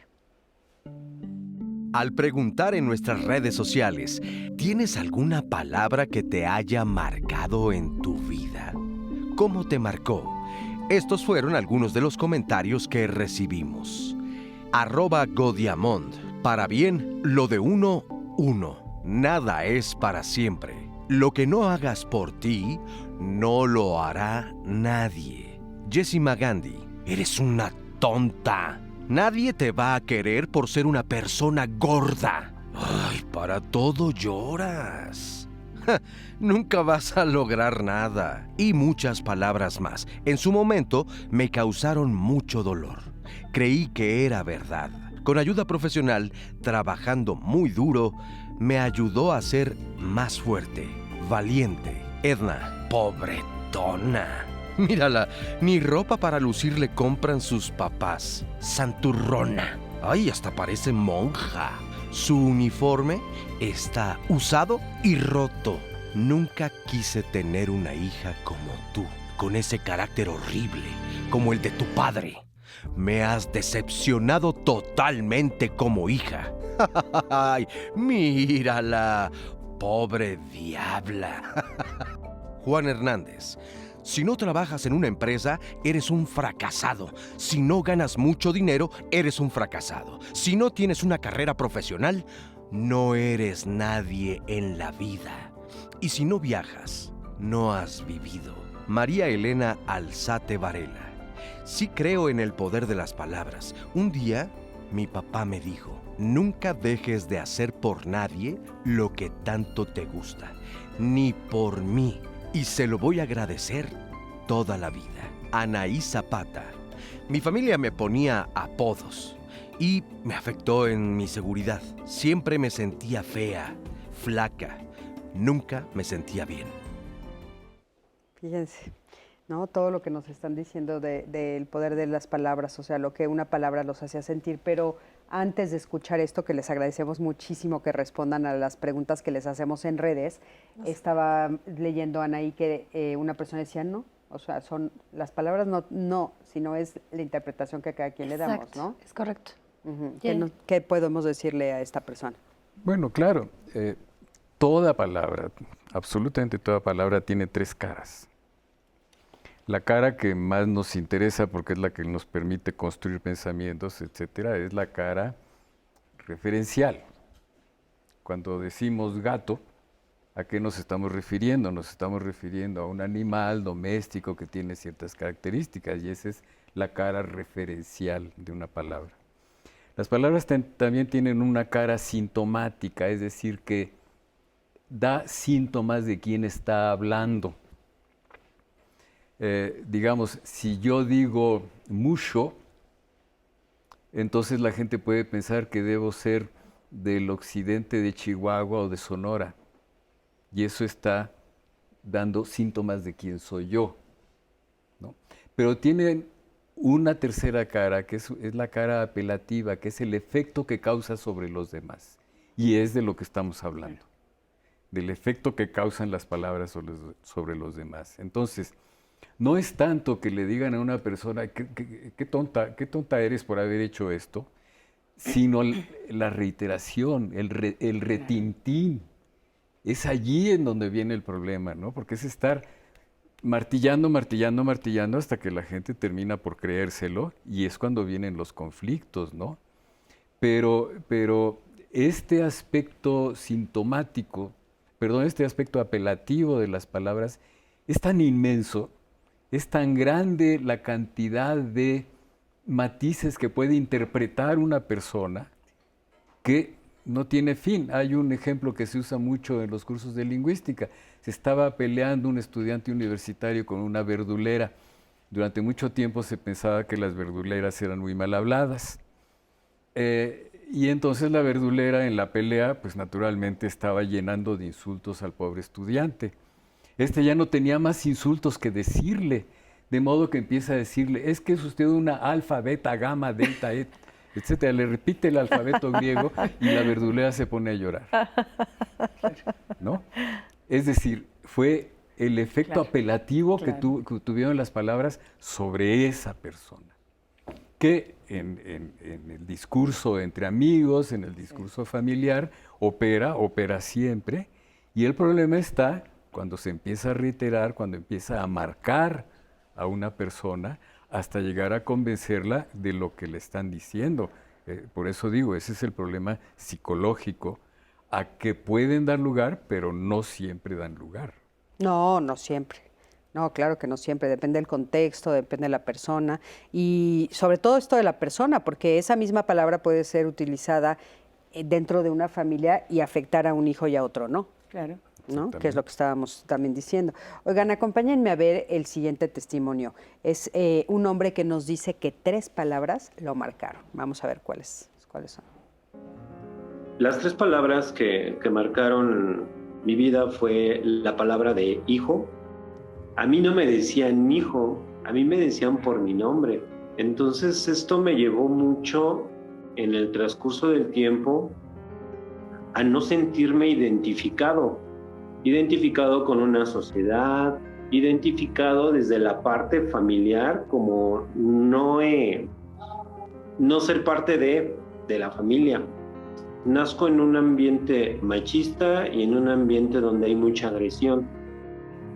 Speaker 1: Al preguntar en nuestras redes sociales, ¿tienes alguna palabra que te haya marcado en tu vida? ¿Cómo te marcó? Estos fueron algunos de los comentarios que recibimos. @Godiamond. Para bien, lo de uno. Nada es para siempre. Lo que no hagas por ti, no lo hará nadie. Jessima Gandhi. Eres una tonta. Nadie te va a querer por ser una persona gorda. Ay, para todo lloras. Nunca vas a lograr nada. Y muchas palabras más. En su momento me causaron mucho dolor. Creí que era verdad. Con ayuda profesional, trabajando muy duro, me ayudó a ser más fuerte, valiente. Edna, pobretona. Mírala, ni ropa para lucir le compran sus papás. Santurrona. Ay, hasta parece monja. Su uniforme está usado y roto. Nunca quise tener una hija como tú, con ese carácter horrible, como el de tu padre. Me has decepcionado totalmente como hija. Ay, mírala, pobre diabla. Juan Hernández. Si no trabajas en una empresa, eres un fracasado. Si no ganas mucho dinero, eres un fracasado. Si no tienes una carrera profesional, no eres nadie en la vida. Y si no viajas, no has vivido. María Elena Alzate Varela. Sí creo en el poder de las palabras. Un día, mi papá me dijo, nunca dejes de hacer por nadie lo que tanto te gusta, ni por mí. Y se lo voy a agradecer toda la vida. Anaí Zapata. Mi familia me ponía apodos y me afectó en mi seguridad. Siempre me sentía fea, flaca. Nunca me sentía bien.
Speaker 2: Fíjense, ¿no? Todo lo que nos están diciendo del poder de las palabras, o sea, lo que una palabra los hacía sentir, pero antes de escuchar esto, que les agradecemos muchísimo que respondan a las preguntas que les hacemos en redes, estaba leyendo, Anaí, que una persona decía no, o sea, son las palabras no, sino es la interpretación que a cada quien le damos, ¿no?
Speaker 3: Es correcto.
Speaker 2: ¿Qué podemos decirle a esta persona?
Speaker 6: Bueno, claro, toda palabra, absolutamente toda palabra tiene tres caras. La cara que más nos interesa, porque es la que nos permite construir pensamientos, etcétera, es la cara referencial. Cuando decimos gato, ¿a qué nos estamos refiriendo? Nos estamos refiriendo a un animal doméstico que tiene ciertas características, y esa es la cara referencial de una palabra. Las palabras también tienen una cara sintomática, es decir, que da síntomas de quién está hablando. Digamos, si yo digo mucho, entonces la gente puede pensar que debo ser del occidente de Chihuahua o de Sonora, y eso está dando síntomas de quién soy yo, ¿no? Pero tiene una tercera cara, que es la cara apelativa, que es el efecto que causa sobre los demás, y es de lo que estamos hablando, del efecto que causan las palabras sobre los demás. Entonces, no es tanto que le digan a una persona, qué tonta eres por haber hecho esto, sino la reiteración, el retintín. Es allí en donde viene el problema, ¿no? Porque es estar martillando hasta que la gente termina por creérselo, y es cuando vienen los conflictos, ¿no? Pero este aspecto sintomático, este aspecto apelativo de las palabras es tan inmenso, es tan grande la cantidad de matices que puede interpretar una persona que no tiene fin. Hay un ejemplo que se usa mucho en los cursos de lingüística. Se estaba peleando un estudiante universitario con una verdulera. Durante mucho tiempo se pensaba que las verduleras eran muy mal habladas. Y entonces la verdulera en la pelea, pues naturalmente estaba llenando de insultos al pobre estudiante. Este ya no tenía más insultos que decirle, de modo que empieza a decirle, es que es usted una alfa, beta, gamma, delta, etcétera. Le repite el alfabeto griego y la verdulera se pone a llorar. ¿No? Es decir, fue el efecto apelativo que tuvieron las palabras sobre esa persona, que en el discurso entre amigos, en el discurso familiar, opera siempre, y el problema está cuando se empieza a reiterar, cuando empieza a marcar a una persona hasta llegar a convencerla de lo que le están diciendo. Por eso digo, ese es el problema psicológico, a que pueden dar lugar, pero no siempre dan lugar.
Speaker 2: No, no siempre. No, claro que no siempre. Depende del contexto, depende de la persona. Y sobre todo esto de la persona, porque esa misma palabra puede ser utilizada dentro de una familia y afectar a un hijo y a otro, ¿no?
Speaker 5: Claro.
Speaker 2: ¿No? Que es lo que estábamos también diciendo. Oigan, acompáñenme a ver el siguiente testimonio. Es un hombre que nos dice que 3 palabras lo marcaron. Vamos a ver cuáles son.
Speaker 8: Las 3 palabras que marcaron mi vida fue la palabra de hijo. A mí no me decían hijo, a mí me decían por mi nombre. Entonces esto me llevó mucho en el transcurso del tiempo a no sentirme identificado con una sociedad, identificado desde la parte familiar como no ser parte de la familia. Nazco en un ambiente machista y en un ambiente donde hay mucha agresión.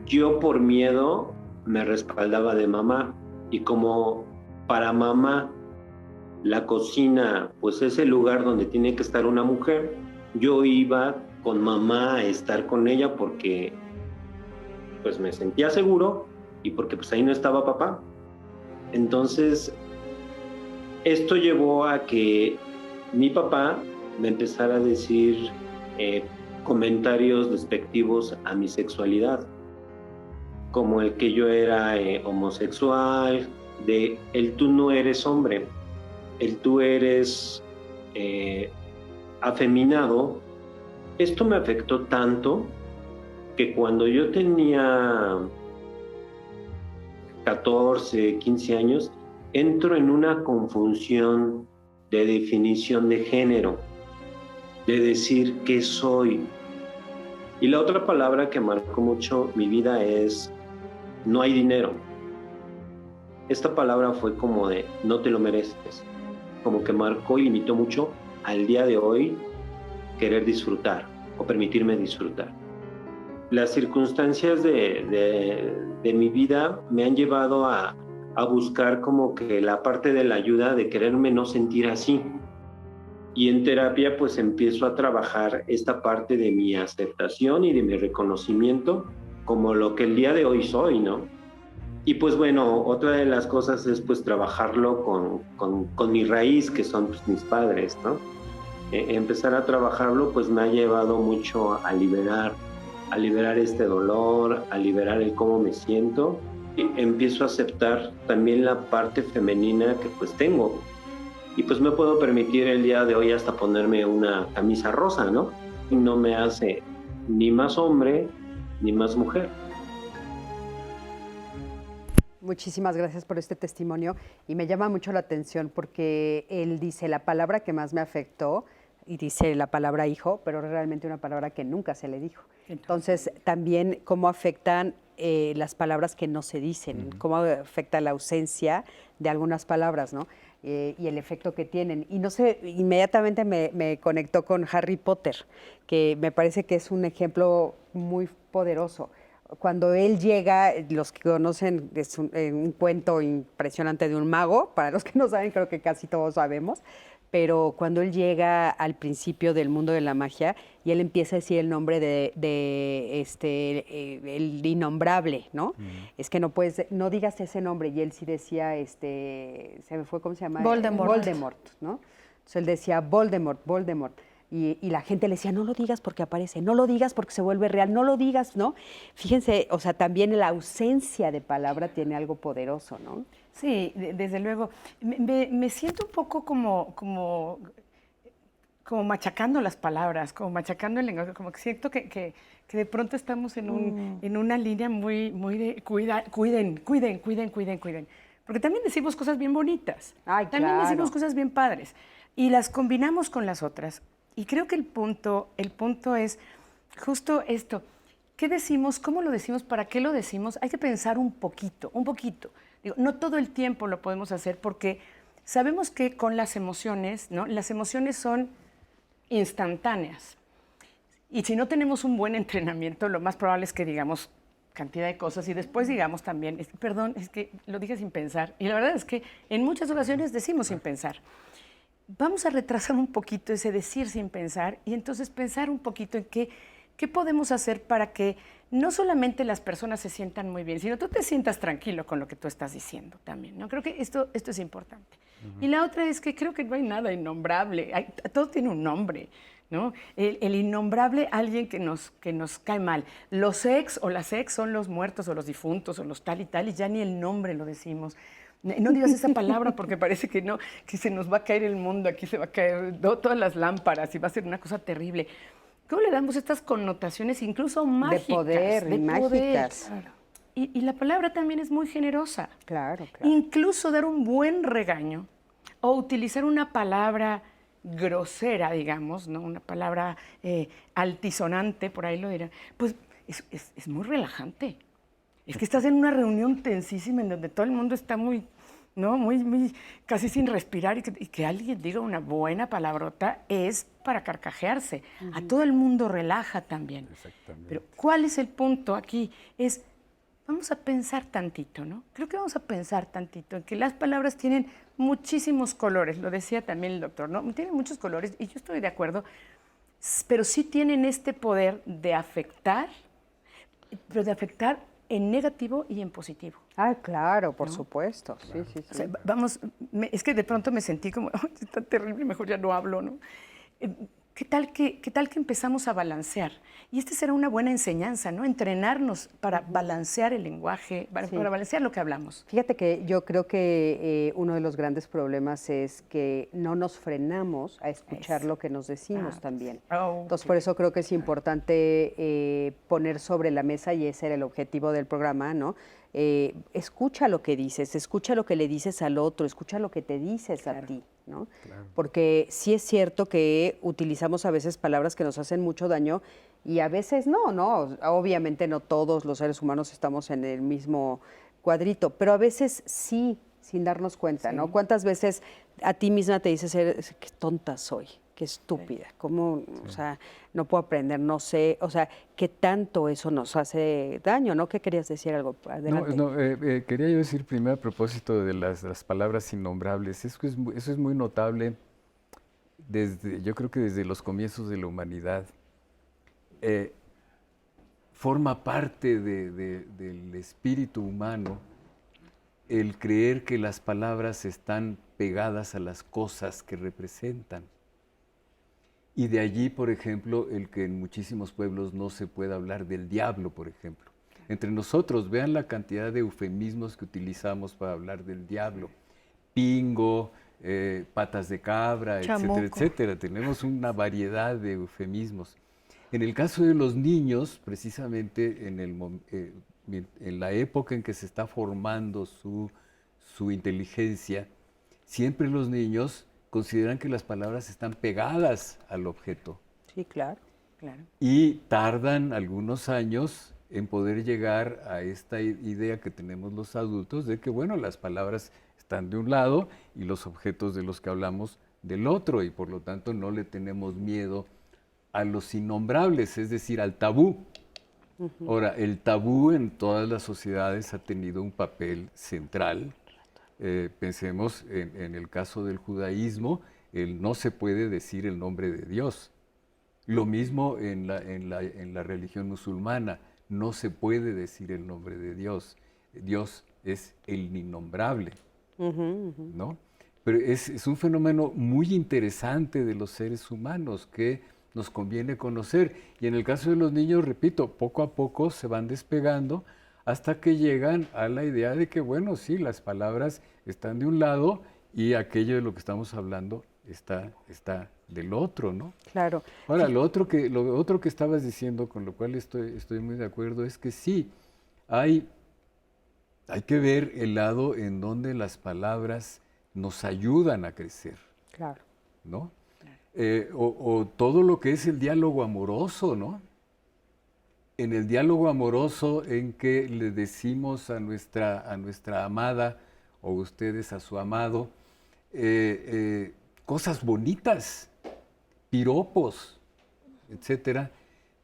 Speaker 8: Yo por miedo me respaldaba de mamá, y como para mamá la cocina pues es el lugar donde tiene que estar una mujer, yo iba con mamá a estar con ella porque pues me sentía seguro y porque pues ahí no estaba papá. Entonces esto llevó a que mi papá me empezara a decir comentarios despectivos a mi sexualidad, como el que yo era homosexual, de el tú no eres hombre, el tú eres afeminado. Esto me afectó tanto que cuando yo tenía 14, 15 años, entro en una confusión de definición de género, de decir qué soy. Y la otra palabra que marcó mucho mi vida es no hay dinero. Esta palabra fue como de no te lo mereces, como que marcó y limitó mucho al día de hoy querer disfrutar o permitirme disfrutar. Las circunstancias de mi vida me han llevado a buscar como que la parte de la ayuda de quererme no sentir así. Y en terapia pues empiezo a trabajar esta parte de mi aceptación y de mi reconocimiento como lo que el día de hoy soy, ¿no? Y pues bueno, otra de las cosas es pues trabajarlo con mi raíz, que son pues, mis padres, ¿no? Empezar a trabajarlo pues me ha llevado mucho a liberar este dolor, a liberar el cómo me siento. Y empiezo a aceptar también la parte femenina que pues tengo. Y pues me puedo permitir el día de hoy hasta ponerme una camisa rosa, ¿no? Y no me hace ni más hombre ni más mujer.
Speaker 2: Muchísimas gracias por este testimonio y me llama mucho la atención porque él dice la palabra que más me afectó y dice la palabra hijo, pero realmente una palabra que nunca se le dijo. Entonces también cómo afectan las palabras que no se dicen, cómo afecta la ausencia de algunas palabras, ¿no? Y el efecto que tienen. Y no sé, inmediatamente me conectó con Harry Potter, que me parece que es un ejemplo muy poderoso. Cuando él llega, los que conocen, es un cuento impresionante de un mago, para los que no saben, creo que casi todos sabemos, pero cuando él llega al principio del mundo de la magia y él empieza a decir el nombre el innombrable, ¿no? Es que no puedes, no digas ese nombre, y él sí decía, se me fue, ¿cómo se llama? Voldemort, ¿no? Entonces él decía Voldemort. Y la gente le decía, no lo digas porque aparece, no lo digas porque se vuelve real, no lo digas, ¿no? Fíjense, o sea, también la ausencia de palabra tiene algo poderoso, ¿no?
Speaker 5: Sí, desde luego. Me siento un poco como como machacando las palabras, como machacando el lenguaje, como que siento que de pronto estamos en una línea muy de cuiden. Porque también decimos cosas bien bonitas,
Speaker 2: Ay,
Speaker 5: también
Speaker 2: claro.
Speaker 5: decimos cosas bien padres y las combinamos con las otras. Y creo que el punto es justo esto. ¿Qué decimos? ¿Cómo lo decimos? ¿Para qué lo decimos? Hay que pensar un poquito. Digo, no todo el tiempo lo podemos hacer porque sabemos que con las emociones, ¿no? Las emociones son instantáneas. Y si no tenemos un buen entrenamiento, lo más probable es que digamos cantidad de cosas y después digamos también, perdón, es que lo dije sin pensar. Y la verdad es que en muchas ocasiones decimos sin pensar. Vamos a retrasar un poquito ese decir sin pensar y entonces pensar un poquito en qué podemos hacer para que no solamente las personas se sientan muy bien, sino tú te sientas tranquilo con lo que tú estás diciendo también, ¿no? Creo que esto es importante. Y la otra es que creo que no hay nada innombrable, todo tiene un nombre, ¿no? El innombrable, alguien que nos cae mal. Los ex o las ex son los muertos o los difuntos o los tal y tal, y ya ni el nombre lo decimos. No digas esa palabra porque parece que no, que se nos va a caer el mundo, aquí se va a caer todas las lámparas y va a ser una cosa terrible. ¿Cómo le damos estas connotaciones incluso mágicas?
Speaker 2: De poder, y mágicas.
Speaker 5: Claro. Y la palabra también es muy generosa.
Speaker 2: Claro.
Speaker 5: Incluso dar un buen regaño o utilizar una palabra grosera, digamos, ¿no? Una palabra altisonante, por ahí lo dirán, pues es muy relajante. Es que estás en una reunión tensísima en donde todo el mundo está muy casi sin respirar y que alguien diga una buena palabrota es para carcajearse. A todo el mundo relaja también.
Speaker 6: Exactamente.
Speaker 5: Pero ¿cuál es el punto aquí? Vamos a pensar tantito, ¿no? Creo que vamos a pensar tantito en que las palabras tienen muchísimos colores, lo decía también el doctor, ¿no? Tienen muchos colores y yo estoy de acuerdo, pero sí tienen este poder de afectar, pero de afectar en negativo y en positivo.
Speaker 2: Ah, claro, por
Speaker 5: ¿No?
Speaker 2: supuesto. Sí.
Speaker 5: O sea, es que de pronto me sentí como, es tan terrible, mejor ya no hablo, ¿no? ¿Qué tal que empezamos a balancear? Y esta será una buena enseñanza, ¿no? Entrenarnos para balancear el lenguaje, para balancear lo que hablamos.
Speaker 2: Fíjate que yo creo que uno de los grandes problemas es que no nos frenamos a escuchar lo que nos decimos también. Entonces, por eso creo que es importante poner sobre la mesa, y ese era el objetivo del programa, ¿no? Escucha lo que dices, escucha lo que le dices al otro, escucha lo que te dices a ti, ¿no?
Speaker 6: Claro.
Speaker 2: Porque sí es cierto que utilizamos a veces palabras que nos hacen mucho daño y a veces no. Obviamente no todos los seres humanos estamos en el mismo cuadrito, pero a veces sí, sin darnos cuenta, ¿no? ¿Cuántas veces a ti misma te dices, qué tonta soy, qué estúpida, cómo, o sea, no puedo aprender, no sé, o sea, qué tanto eso nos hace daño, ¿no? ¿Qué querías decir algo? Adelante.
Speaker 6: Quería yo decir primero a propósito de las palabras innombrables, eso es muy notable yo creo que desde los comienzos de la humanidad. Forma parte del espíritu humano el creer que las palabras están pegadas a las cosas que representan. Y de allí, por ejemplo, el que en muchísimos pueblos no se pueda hablar del diablo, por ejemplo. Entre nosotros, vean la cantidad de eufemismos que utilizamos para hablar del diablo. Pingo, patas de cabra,
Speaker 5: Chamuco,
Speaker 6: etcétera, etcétera. Tenemos una variedad de eufemismos. En el caso de los niños, precisamente en la época en que se está formando su inteligencia, siempre los niños consideran que las palabras están pegadas al objeto.
Speaker 2: Sí, claro.
Speaker 6: Y tardan algunos años en poder llegar a esta idea que tenemos los adultos de que, bueno, las palabras están de un lado y los objetos de los que hablamos del otro, y por lo tanto no le tenemos miedo a los innombrables, es decir, al tabú. Ahora, el tabú en todas las sociedades ha tenido un papel central. Pensemos en el caso del judaísmo, no se puede decir el nombre de Dios. Lo mismo en la religión musulmana, no se puede decir el nombre de Dios. Dios es el innombrable, ¿no? Pero es un fenómeno muy interesante de los seres humanos que nos conviene conocer. Y en el caso de los niños, repito, poco a poco se van despegando hasta que llegan a la idea de que, bueno, sí, las palabras están de un lado y aquello de lo que estamos hablando está del otro, ¿no?
Speaker 2: Claro.
Speaker 6: Ahora, lo otro que estabas diciendo, con lo cual estoy muy de acuerdo, es que sí, hay que ver el lado en donde las palabras nos ayudan a crecer.
Speaker 2: Claro.
Speaker 6: ¿No? O todo lo que es el diálogo amoroso, ¿no? En el diálogo amoroso en que le decimos a nuestra amada o ustedes a su amado cosas bonitas, piropos, etcétera,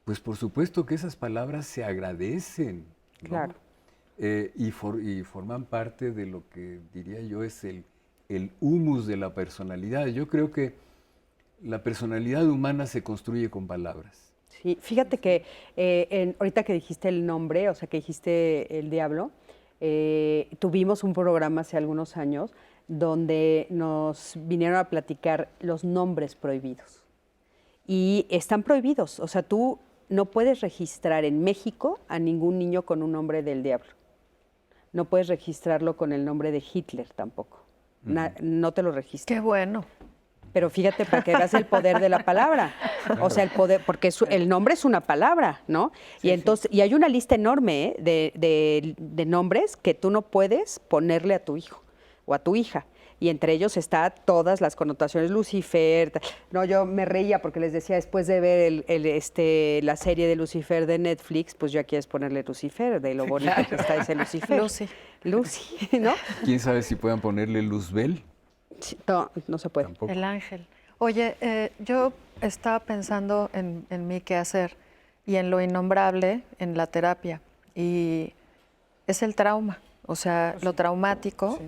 Speaker 6: pues por supuesto que esas palabras se agradecen, ¿no?
Speaker 2: Claro.
Speaker 6: Y forman parte de lo que diría yo es el humus de la personalidad. Yo creo que la personalidad humana se construye con palabras.
Speaker 2: Sí, fíjate que ahorita que dijiste el nombre, o sea, que dijiste el diablo, tuvimos un programa hace algunos años donde nos vinieron a platicar los nombres prohibidos. Y están prohibidos, o sea, tú no puedes registrar en México a ningún niño con un nombre del diablo. No puedes registrarlo con el nombre de Hitler tampoco. No te lo registras.
Speaker 4: Qué bueno.
Speaker 2: Pero fíjate, para que veas el poder de la palabra. O sea, el poder, porque el nombre es una palabra, ¿no? Sí, y entonces, y hay una lista enorme de nombres que tú no puedes ponerle a tu hijo o a tu hija. Y entre ellos está todas las connotaciones, Lucifer. No, yo me reía porque les decía, después de ver la serie de Lucifer de Netflix, pues ya quieres ponerle Lucifer, de lo bonito que está ese Lucifer. Lucy, ¿no?
Speaker 6: ¿Quién sabe si puedan ponerle Luzbel?
Speaker 2: No se puede.
Speaker 6: Tampoco.
Speaker 4: El ángel. Oye, yo estaba pensando en mi quehacer y en lo innombrable en la terapia. Y es el trauma, o sea, lo traumático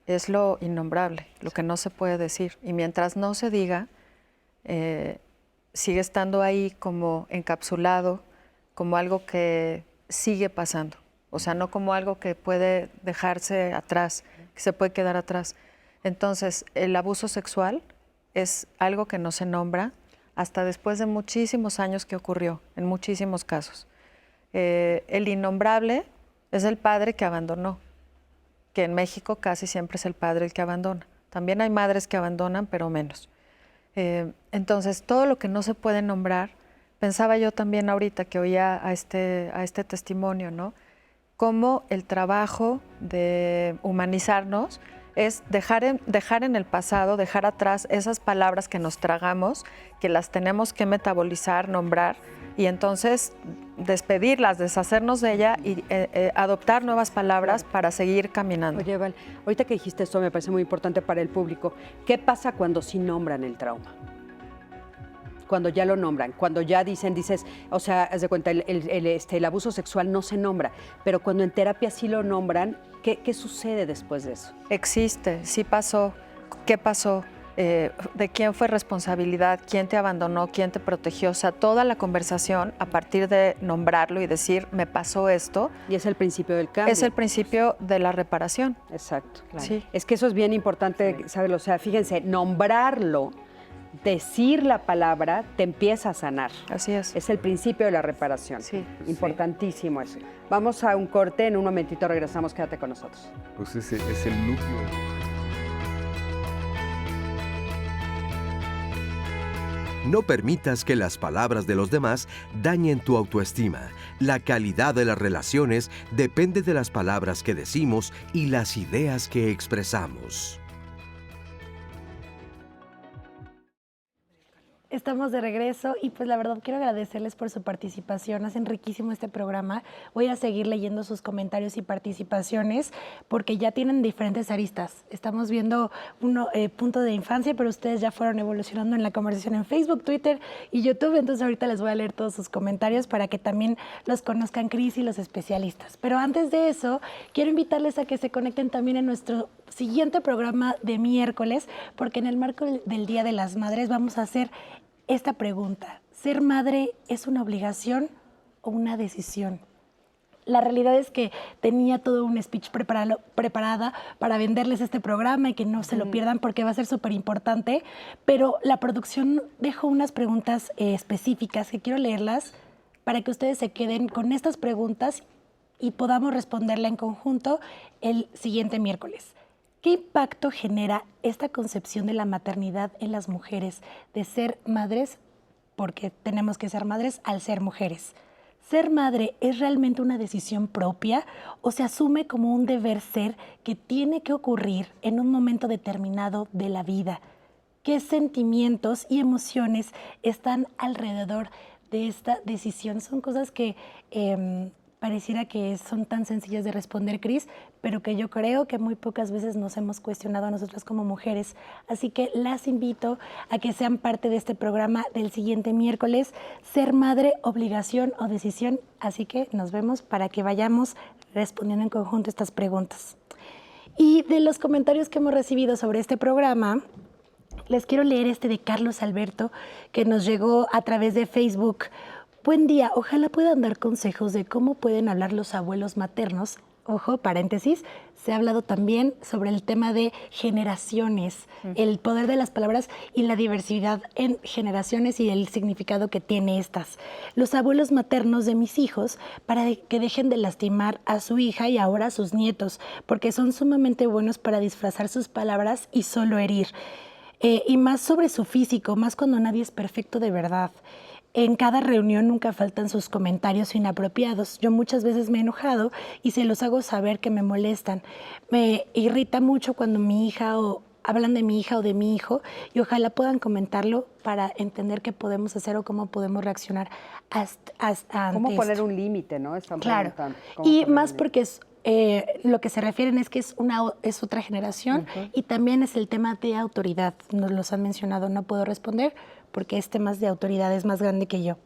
Speaker 4: es lo innombrable, lo que no se puede decir. Y mientras no se diga, sigue estando ahí como encapsulado, como algo que sigue pasando. O sea, no como algo que puede dejarse atrás, que se puede quedar atrás. Entonces, el abuso sexual es algo que no se nombra hasta después de muchísimos años que ocurrió, en muchísimos casos. El innombrable es el padre que abandonó, que en México casi siempre es el padre el que abandona. También hay madres que abandonan, pero menos. Entonces, todo lo que no se puede nombrar, pensaba yo también ahorita que oía a este testimonio, ¿no? Cómo el trabajo de humanizarnos es dejar en el pasado, dejar atrás esas palabras que nos tragamos, que las tenemos que metabolizar, nombrar, y entonces despedirlas, deshacernos de ella y adoptar nuevas palabras para seguir caminando.
Speaker 2: Oye, Val, ahorita que dijiste esto me parece muy importante para el público. ¿Qué pasa cuando sí nombran el trauma? Cuando ya lo nombran, cuando ya dices, o sea, haz de cuenta, el abuso sexual no se nombra, pero cuando en terapia sí lo nombran, ¿qué sucede después de eso?
Speaker 4: Existe, sí pasó, ¿qué pasó? ¿De quién fue responsabilidad? ¿Quién te abandonó? ¿Quién te protegió? O sea, toda la conversación a partir de nombrarlo y decir, me pasó esto.
Speaker 2: Y es el principio del cambio.
Speaker 4: Es el principio de la reparación.
Speaker 2: Exacto. Claro.
Speaker 4: Sí.
Speaker 2: Es que eso es bien importante, saberlo. O sea, fíjense, nombrarlo, decir la palabra, te empieza a sanar.
Speaker 4: Así es.
Speaker 2: Es el principio de la reparación.
Speaker 4: Sí.
Speaker 2: Importantísimo eso. Vamos a un corte, en un momentito regresamos, quédate con nosotros.
Speaker 6: Pues ese es el núcleo.
Speaker 1: No permitas que las palabras de los demás dañen tu autoestima. La calidad de las relaciones depende de las palabras que decimos y las ideas que expresamos.
Speaker 3: Estamos de regreso y pues la verdad quiero agradecerles por su participación, hacen riquísimo este programa. Voy a seguir leyendo sus comentarios y participaciones porque ya tienen diferentes aristas. Estamos viendo punto de infancia, pero ustedes ya fueron evolucionando en la conversación en Facebook, Twitter y YouTube, entonces ahorita les voy a leer todos sus comentarios para que también los conozcan Cris y los especialistas. Pero antes de eso, quiero invitarles a que se conecten también en nuestro siguiente programa de miércoles, porque en el marco del Día de las Madres vamos a hacer esta pregunta: ¿ser madre es una obligación o una decisión? La realidad es que tenía todo un speech preparada para venderles este programa y que no se lo pierdan porque va a ser súper importante, pero la producción dejó unas preguntas específicas que quiero leerlas para que ustedes se queden con estas preguntas y podamos responderla en conjunto el siguiente miércoles. ¿Qué impacto genera esta concepción de la maternidad en las mujeres, de ser madres, porque tenemos que ser madres al ser mujeres? ¿Ser madre es realmente una decisión propia o se asume como un deber ser que tiene que ocurrir en un momento determinado de la vida? ¿Qué sentimientos y emociones están alrededor de esta decisión? Son cosas que pareciera que son tan sencillas de responder, Cris, pero que yo creo que muy pocas veces nos hemos cuestionado a nosotras como mujeres. Así que las invito a que sean parte de este programa del siguiente miércoles, Ser Madre, Obligación o Decisión. Así que nos vemos para que vayamos respondiendo en conjunto estas preguntas. Y de los comentarios que hemos recibido sobre este programa, les quiero leer este de Carlos Alberto, que nos llegó a través de Facebook. Buen día, ojalá puedan dar consejos de cómo pueden hablar los abuelos maternos. Ojo, paréntesis, se ha hablado también sobre el tema de generaciones, el poder de las palabras y la diversidad en generaciones y el significado que tiene estas. Los abuelos maternos de mis hijos, para que dejen de lastimar a su hija y ahora a sus nietos, porque son sumamente buenos para disfrazar sus palabras y solo herir. Y más sobre su físico, más cuando nadie es perfecto de verdad. En cada reunión nunca faltan sus comentarios inapropiados. Yo muchas veces me he enojado y se los hago saber que me molestan. Me irrita mucho cuando mi hija hablan de mi hija o de mi hijo y ojalá puedan comentarlo para entender qué podemos hacer o cómo podemos reaccionar ante
Speaker 2: ¿Cómo poner
Speaker 3: esto.
Speaker 2: Un límite, no? Están
Speaker 3: Claro.
Speaker 2: preguntando.
Speaker 3: Y más porque es lo que se refieren es que es otra generación y también es el tema de autoridad. Nos los han mencionado, no puedo responder porque es temas de autoridad, es más grande que yo.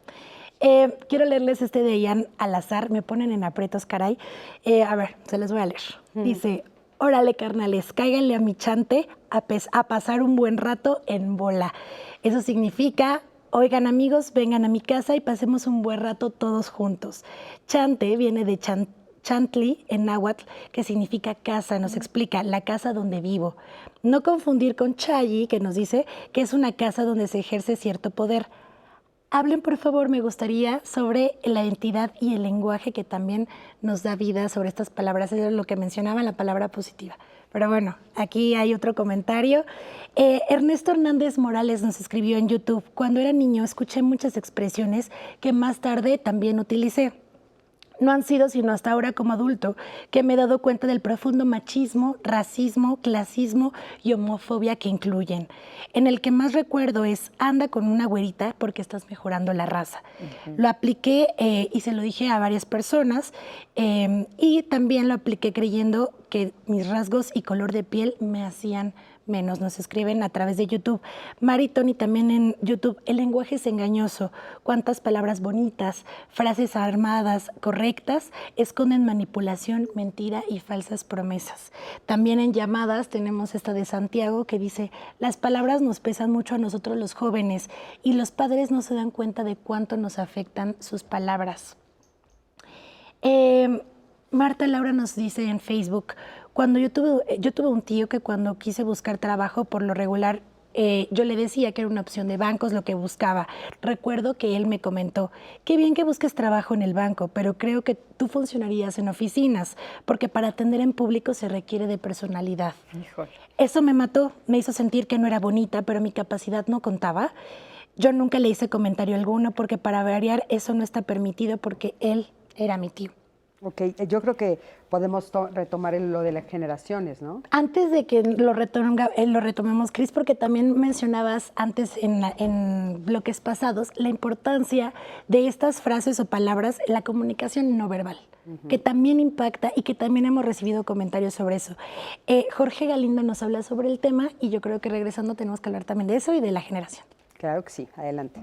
Speaker 3: Quiero leerles este de Ian al azar, me ponen en aprietos, caray. A ver, se les voy a leer. Dice, órale carnales, cáiganle a mi chante a pasar un buen rato en bola. Eso significa, oigan amigos, vengan a mi casa y pasemos un buen rato todos juntos. Chante viene de Chantli en náhuatl, que significa casa, nos explica la casa donde vivo. No confundir con Chayi, que nos dice que es una casa donde se ejerce cierto poder. Hablen, por favor, me gustaría, sobre la identidad y el lenguaje que también nos da vida sobre estas palabras. Eso es lo que mencionaba, la palabra positiva. Pero bueno, aquí hay otro comentario. Ernesto Hernández Morales nos escribió en YouTube. Cuando era niño escuché muchas expresiones que más tarde también utilicé. No han sido sino hasta ahora como adulto que me he dado cuenta del profundo machismo, racismo, clasismo y homofobia que incluyen. En el que más recuerdo es, anda con una güerita porque estás mejorando la raza. Lo apliqué y se lo dije a varias personas y también lo apliqué creyendo que mis rasgos y color de piel me hacían menos. Nos escriben a través de YouTube. Mari Tony también en YouTube. El lenguaje es engañoso. Cuántas palabras bonitas, frases armadas, correctas, esconden manipulación, mentira y falsas promesas. También en llamadas tenemos esta de Santiago que dice, las palabras nos pesan mucho a nosotros los jóvenes y los padres no se dan cuenta de cuánto nos afectan sus palabras. Marta Laura nos dice en Facebook, cuando yo tuve un tío que cuando quise buscar trabajo, por lo regular, yo le decía que era una opción de bancos lo que buscaba. Recuerdo que él me comentó, qué bien que busques trabajo en el banco, pero creo que tú funcionarías en oficinas, porque para atender en público se requiere de personalidad.
Speaker 2: Híjole.
Speaker 3: Eso me mató, me hizo sentir que no era bonita, pero mi capacidad no contaba. Yo nunca le hice comentario alguno, porque para variar eso no está permitido, porque él era mi tío.
Speaker 2: Ok, yo creo que podemos retomar lo de las generaciones, ¿no?
Speaker 3: Antes de que lo retomemos, Cris, porque también mencionabas antes en bloques pasados la importancia de estas frases o palabras, la comunicación no verbal, que también impacta y que también hemos recibido comentarios sobre eso. Jorge Galindo nos habla sobre el tema y yo creo que regresando tenemos que hablar también de eso y de la generación.
Speaker 2: Claro que sí, adelante.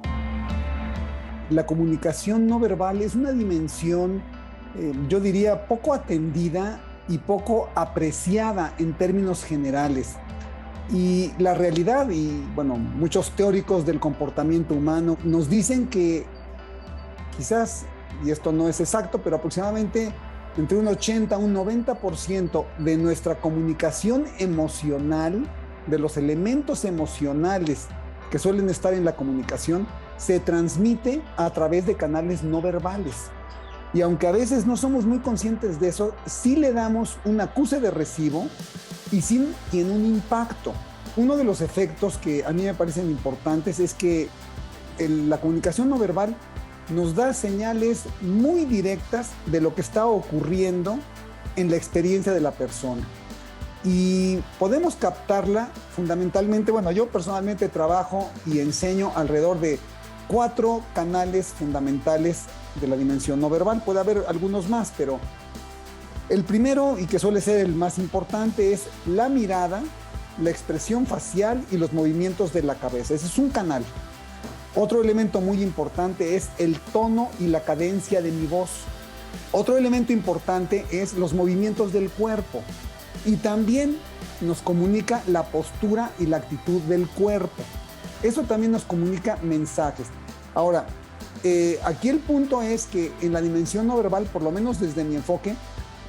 Speaker 9: La comunicación no verbal es una dimensión yo diría, poco atendida y poco apreciada en términos generales. Y la realidad, y bueno, muchos teóricos del comportamiento humano nos dicen que quizás, y esto no es exacto, pero aproximadamente entre un 80 a un 90% de nuestra comunicación emocional, de los elementos emocionales que suelen estar en la comunicación, se transmite a través de canales no verbales. Y aunque a veces no somos muy conscientes de eso, sí le damos un acuse de recibo y sí tiene un impacto. Uno de los efectos que a mí me parecen importantes es que la comunicación no verbal nos da señales muy directas de lo que está ocurriendo en la experiencia de la persona. Y podemos captarla fundamentalmente, bueno, yo personalmente trabajo y enseño alrededor de 4 canales fundamentales de la dimensión no verbal. Puede haber algunos más, pero el primero, y que suele ser el más importante, es la mirada, la expresión facial y los movimientos de la cabeza. Ese es un canal. Otro elemento muy importante es el tono y la cadencia de mi voz. Otro elemento importante es los movimientos del cuerpo. Y también nos comunica la postura y la actitud del cuerpo. Eso también nos comunica mensajes. Ahora, aquí el punto es que en la dimensión no verbal, por lo menos desde mi enfoque,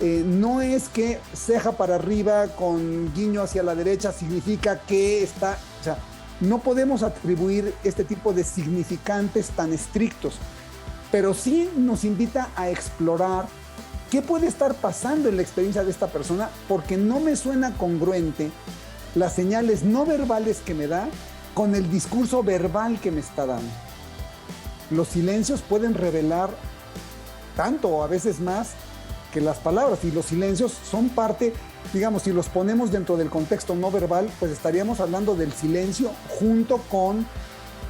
Speaker 9: no es que ceja para arriba con guiño hacia la derecha significa que está... O sea, no podemos atribuir este tipo de significantes tan estrictos, pero sí nos invita a explorar qué puede estar pasando en la experiencia de esta persona, porque no me suena congruente las señales no verbales que me da con el discurso verbal que me está dando. Los silencios pueden revelar tanto o a veces más que las palabras, y los silencios son parte, digamos, si los ponemos dentro del contexto no verbal, pues estaríamos hablando del silencio junto con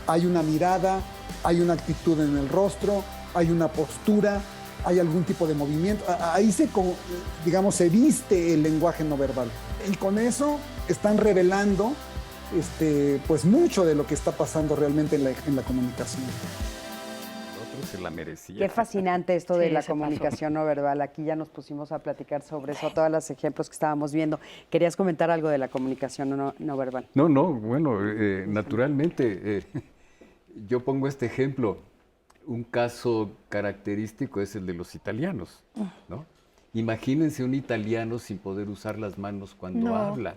Speaker 9: hay una mirada, hay una actitud en el rostro, hay una postura, hay algún tipo de movimiento. Ahí se viste el lenguaje no verbal. Y con eso están revelando pues mucho de lo que está pasando realmente en la comunicación.
Speaker 6: Se la merecía.
Speaker 2: Qué fascinante esto de la comunicación no verbal. Aquí ya nos pusimos a platicar sobre eso, todos los ejemplos que estábamos viendo. ¿Querías comentar algo de la comunicación no verbal?
Speaker 6: No, bueno, naturalmente, yo pongo este ejemplo. Un caso característico es el de los italianos, ¿no? Imagínense un italiano sin poder usar las manos cuando habla.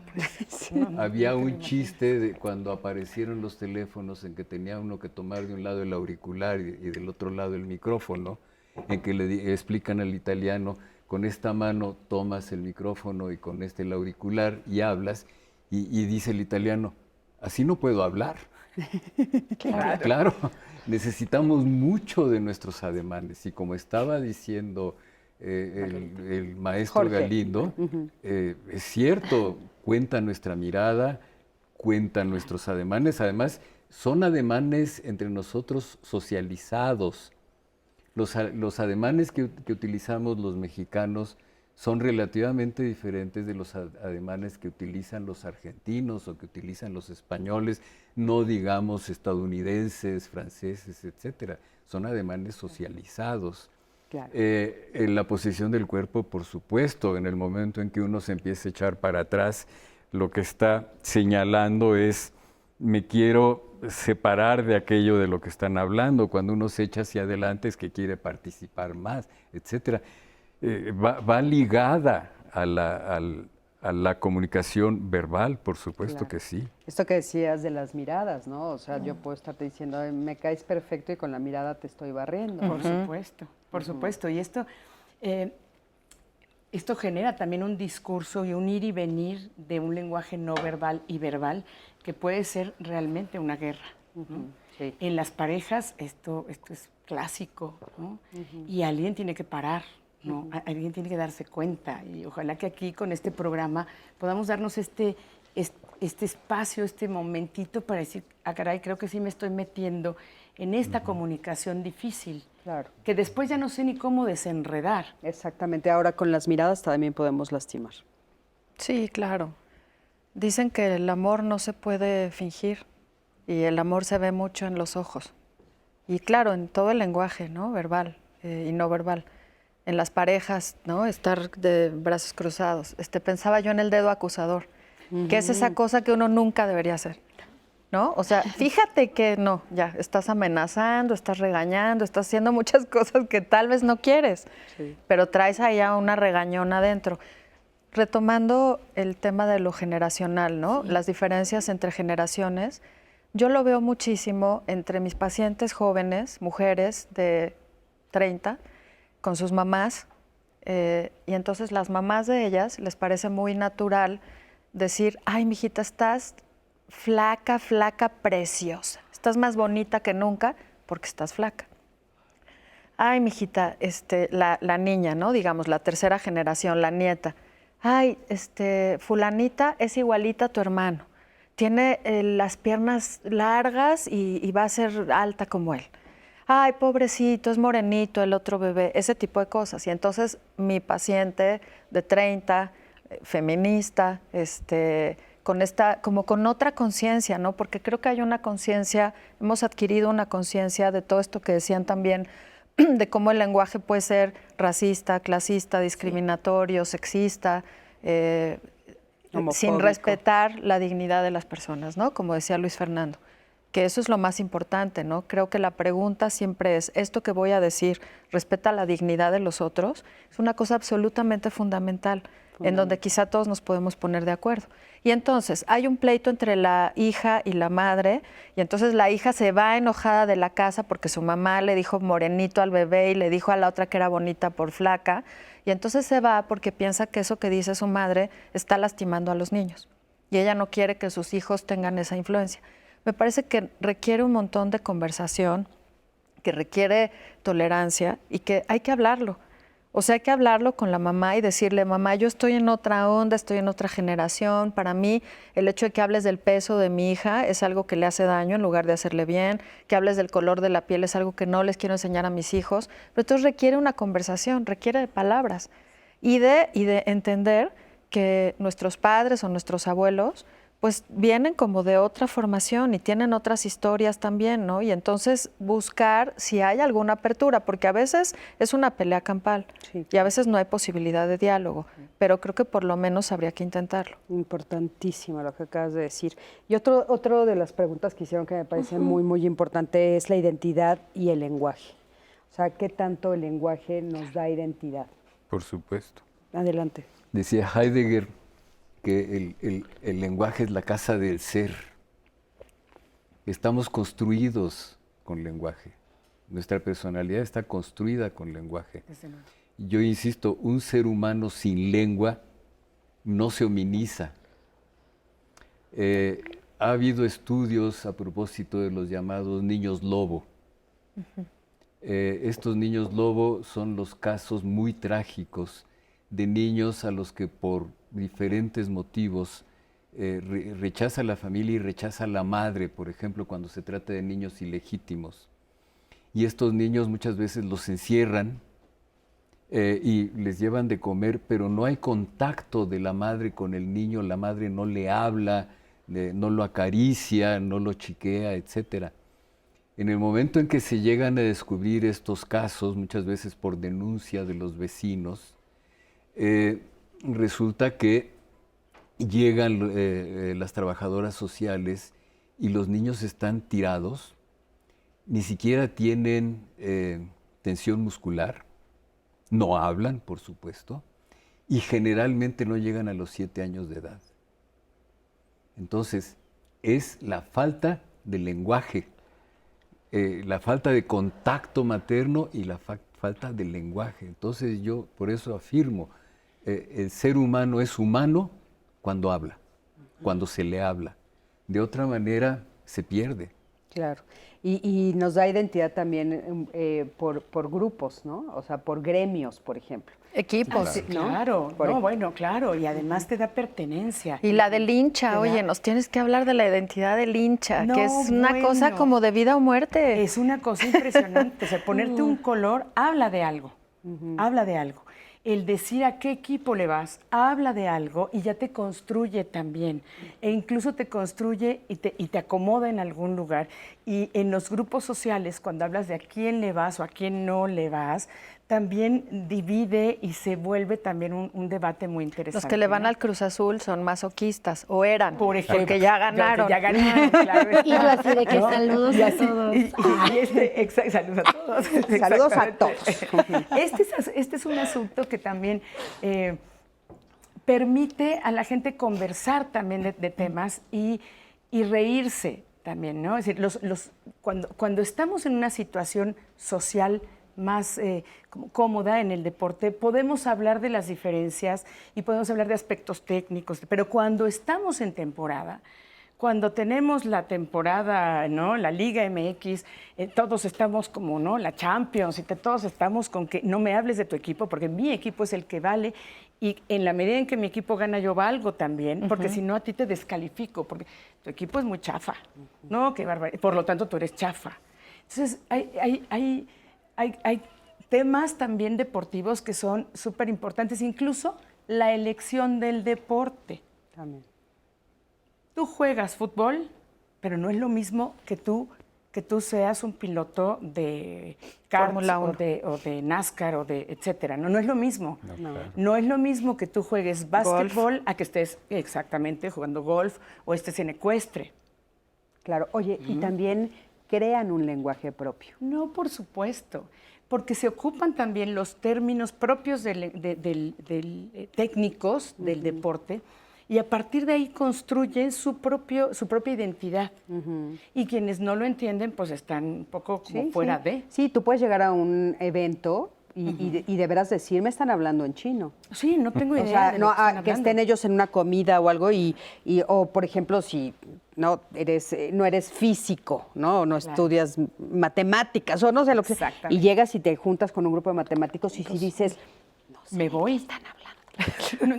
Speaker 6: Había un chiste de cuando aparecieron los teléfonos en que tenía uno que tomar de un lado el auricular y del otro lado el micrófono, en que le explican al italiano, con esta mano tomas el micrófono y con el auricular y hablas, y dice el italiano, así no puedo hablar. Claro, necesitamos mucho de nuestros ademanes, y como estaba diciendo el maestro Jorge Galindo, es cierto, cuenta nuestra mirada, cuentan nuestros ademanes, además son ademanes entre nosotros socializados. Los ademanes que utilizamos los mexicanos son relativamente diferentes de los ademanes que utilizan los argentinos o que utilizan los españoles, no digamos estadounidenses, franceses, etcétera. Son ademanes socializados. Claro. En la posición del cuerpo, por supuesto, en el momento en que uno se empieza a echar para atrás, lo que está señalando es, me quiero separar de aquello de lo que están hablando. Cuando uno se echa hacia adelante es que quiere participar más, etcétera. Va ligada a la comunicación verbal, por supuesto que sí.
Speaker 2: Esto que decías de las miradas, ¿no? O sea, yo puedo estarte diciendo, me caes perfecto y con la mirada te estoy barriendo.
Speaker 5: Por supuesto. Y esto genera también un discurso y un ir y venir de un lenguaje no verbal y verbal que puede ser realmente una guerra, ¿no? Sí. En las parejas esto es clásico, ¿no? Y alguien tiene que parar, ¿no? Alguien tiene que darse cuenta, y ojalá que aquí con este programa podamos darnos este espacio, este momentito para decir, caray, creo que sí me estoy metiendo en esta comunicación difícil, claro, que después ya no sé ni cómo desenredar.
Speaker 2: Exactamente, ahora con las miradas también podemos lastimar.
Speaker 4: Sí, claro. Dicen que el amor no se puede fingir y el amor se ve mucho en los ojos. Y claro, en todo el lenguaje, ¿no? Verbal y no verbal. En las parejas, ¿no? Estar de brazos cruzados. Pensaba yo en el dedo acusador, que es esa cosa que uno nunca debería hacer, ¿no? O sea, fíjate que no, ya estás amenazando, estás regañando, estás haciendo muchas cosas que tal vez no quieres, pero traes allá una regañona adentro. Retomando el tema de lo generacional, ¿no? Las diferencias entre generaciones, yo lo veo muchísimo entre mis pacientes jóvenes, mujeres de 30, con sus mamás, y entonces las mamás de ellas les parece muy natural decir, ay, mijita, estás flaca, flaca, preciosa. Estás más bonita que nunca porque estás flaca. Ay, mijita, la niña, ¿no? Digamos, la tercera generación, la nieta. Ay, fulanita es igualita a tu hermano. Tiene las piernas largas y va a ser alta como él. Ay, pobrecito, es morenito el otro bebé, ese tipo de cosas. Y entonces mi paciente de 30, feminista, como con otra conciencia, ¿no? Porque creo que hay una conciencia, hemos adquirido una conciencia de todo esto que decían también, de cómo el lenguaje puede ser racista, clasista, discriminatorio, sexista, sin respetar la dignidad de las personas, ¿no? Como decía Luis Fernando, que eso es lo más importante, ¿no? Creo que la pregunta siempre es, ¿esto que voy a decir respeta la dignidad de los otros? Es una cosa absolutamente fundamental, en donde quizá todos nos podemos poner de acuerdo. Y entonces hay un pleito entre la hija y la madre, y entonces la hija se va enojada de la casa porque su mamá le dijo morenito al bebé y le dijo a la otra que era bonita por flaca, y entonces se va porque piensa que eso que dice su madre está lastimando a los niños, y ella no quiere que sus hijos tengan esa influencia. Me parece que requiere un montón de conversación, que requiere tolerancia y que hay que hablarlo. O sea, hay que hablarlo con la mamá y decirle, mamá, yo estoy en otra onda, estoy en otra generación. Para mí, el hecho de que hables del peso de mi hija es algo que le hace daño en lugar de hacerle bien. Que hables del color de la piel es algo que no les quiero enseñar a mis hijos. Pero entonces requiere una conversación, requiere de palabras y de entender que nuestros padres o nuestros abuelos pues vienen como de otra formación y tienen otras historias también, ¿no? Y entonces buscar si hay alguna apertura, porque a veces es una pelea campal y a veces no hay posibilidad de diálogo, pero creo que por lo menos habría que intentarlo.
Speaker 2: Importantísimo lo que acabas de decir. Y otro de las preguntas que hicieron que me parece muy, muy importante es la identidad y el lenguaje. O sea, ¿qué tanto el lenguaje nos da identidad?
Speaker 6: Por supuesto.
Speaker 2: Adelante.
Speaker 6: Decía Heidegger que el lenguaje es la casa del ser. Estamos construidos con lenguaje. Nuestra personalidad está construida con lenguaje. Yo insisto, un ser humano sin lengua no se hominiza. Ha habido estudios a propósito de los llamados niños lobo. Estos niños lobo son los casos muy trágicos de niños a los que por diferentes motivos rechaza la familia y rechaza la madre, por ejemplo, cuando se trata de niños ilegítimos. Y estos niños muchas veces los encierran y les llevan de comer, pero no hay contacto de la madre con el niño, la madre no le habla, no lo acaricia, no lo chiquea, etc. En el momento en que se llegan a descubrir estos casos, muchas veces por denuncia de los vecinos, resulta que llegan las trabajadoras sociales y los niños están tirados, ni siquiera tienen tensión muscular, no hablan, por supuesto, y generalmente no llegan a los 7 años de edad. Entonces, es la falta de lenguaje, la falta de contacto materno y la falta de lenguaje. Entonces yo por eso afirmo, el ser humano es humano cuando habla, cuando se le habla. De otra manera se pierde.
Speaker 2: Claro. Y nos da identidad también por grupos, ¿no? O sea, por gremios, por ejemplo.
Speaker 4: Equipos.
Speaker 5: Sí, claro, no, bueno, claro, y además te da pertenencia.
Speaker 4: Y la del hincha, oye, nos tienes que hablar de la identidad del hincha,
Speaker 5: no,
Speaker 4: que es una cosa como de vida o muerte.
Speaker 5: Es una cosa impresionante, o sea, ponerte un color habla de algo, habla de algo. El decir a qué equipo le vas, habla de algo y ya te construye también. E incluso te construye y te acomoda en algún lugar. Y en los grupos sociales, cuando hablas de a quién le vas o a quién no le vas, también divide y se vuelve también un debate muy interesante.
Speaker 4: Los que le van al Cruz Azul son masoquistas, o eran,
Speaker 5: por ejemplo,
Speaker 4: porque ya ganaron.
Speaker 5: Ya ganaron, claro.
Speaker 3: Y yo así de que saludos a todos.
Speaker 5: Saludos a todos.
Speaker 2: Saludos a todos.
Speaker 5: Este es un asunto que también permite a la gente conversar también de temas y reírse también, ¿no? Es decir, cuando estamos en una situación social más como cómoda en el deporte, podemos hablar de las diferencias y podemos hablar de aspectos técnicos, pero cuando estamos en temporada, cuando tenemos la temporada, ¿no? La Liga MX, todos estamos como, ¿no? La Champions, y todos estamos con que no me hables de tu equipo, porque mi equipo es el que vale, y en la medida en que mi equipo gana, yo valgo también, porque si no a ti te descalifico, porque tu equipo es muy chafa, ¿no? Qué barbaridad. Por lo tanto, tú eres chafa. Entonces, hay temas también deportivos que son súper importantes, incluso la elección del deporte.
Speaker 2: También.
Speaker 5: Tú juegas fútbol, pero no es lo mismo que tú seas un piloto de karts o de NASCAR o de etcétera. No es lo mismo. No es lo mismo que tú juegues básquetbol a que estés exactamente jugando golf o estés en ecuestre.
Speaker 2: Claro. Oye, y también crean un lenguaje propio.
Speaker 5: No, por supuesto, porque se ocupan también los términos propios técnicos del deporte, y a partir de ahí construyen su propia identidad. Y quienes no lo entienden, pues están un poco como fuera de.
Speaker 2: Sí, tú puedes llegar a un evento y de veras decir, me están hablando en chino.
Speaker 5: Sí, no tengo idea.
Speaker 2: O sea,
Speaker 5: de lo
Speaker 2: que estén ellos en una comida o algo o por ejemplo, si no eres físico, ¿no? O no estudias matemáticas o no sé lo que sea. Y llegas y te juntas con un grupo de matemáticos y si dices, no sé,
Speaker 5: me voy.
Speaker 2: Están hablando.
Speaker 5: No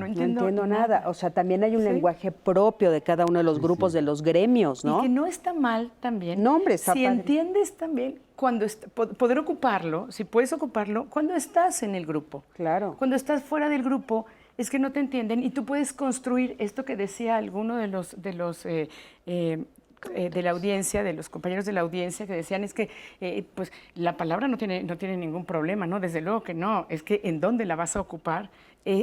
Speaker 5: entiendo
Speaker 2: nada. O sea, también hay un lenguaje propio de cada uno de los grupos, de los gremios, ¿no?
Speaker 5: Y que no está mal también.
Speaker 2: No, hombre, está
Speaker 5: si
Speaker 2: padre.
Speaker 5: entiendes también poder ocuparlo, si puedes ocuparlo, cuando estás en el grupo.
Speaker 2: Claro.
Speaker 5: Cuando estás fuera del grupo, es que no te entienden y tú puedes construir esto que decía alguno de la audiencia, de los compañeros de la audiencia, que decían es que pues la palabra no tiene ningún problema, ¿no? Desde luego que no, es que en dónde la vas a ocupar,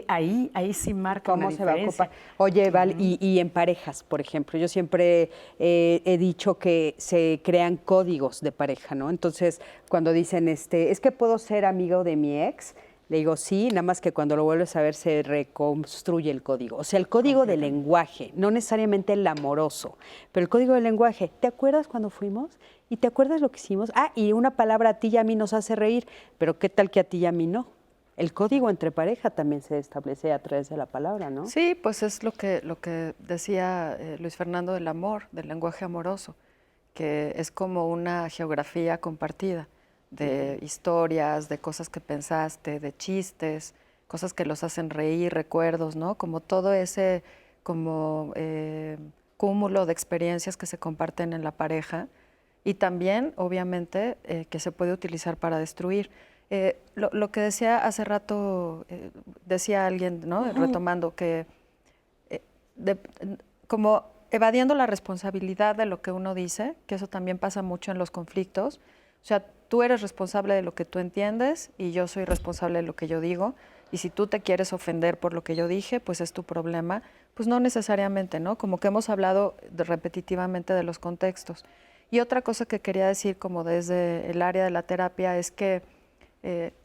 Speaker 5: ahí sí marca una diferencia. ¿Cómo se va a ocupar?
Speaker 2: Oye, Val, y en parejas, por ejemplo, yo siempre he dicho que se crean códigos de pareja, ¿no? Entonces, cuando dicen, es que puedo ser amigo de mi ex, le digo, sí, nada más que cuando lo vuelves a ver se reconstruye el código. O sea, el código del lenguaje, no necesariamente el amoroso, pero el código del lenguaje. ¿Te acuerdas cuando fuimos? ¿Y te acuerdas lo que hicimos? Y una palabra a ti y a mí nos hace reír, pero ¿qué tal que a ti y a mí no? El código entre pareja también se establece a través de la palabra, ¿no?
Speaker 4: Sí, pues es lo que decía Luis Fernando del amor, del lenguaje amoroso, que es como una geografía compartida de historias, de cosas que pensaste, de chistes, cosas que los hacen reír, recuerdos, ¿no? Como todo ese cúmulo de experiencias que se comparten en la pareja y también, obviamente, que se puede utilizar para destruir. Lo que decía hace rato, decía alguien, ¿no? Retomando que como evadiendo la responsabilidad de lo que uno dice, que eso también pasa mucho en los conflictos. O sea, tú eres responsable de lo que tú entiendes y yo soy responsable de lo que yo digo. Y si tú te quieres ofender por lo que yo dije, pues es tu problema. Pues no necesariamente, ¿no? Como que hemos hablado repetitivamente de los contextos. Y otra cosa que quería decir como desde el área de la terapia es que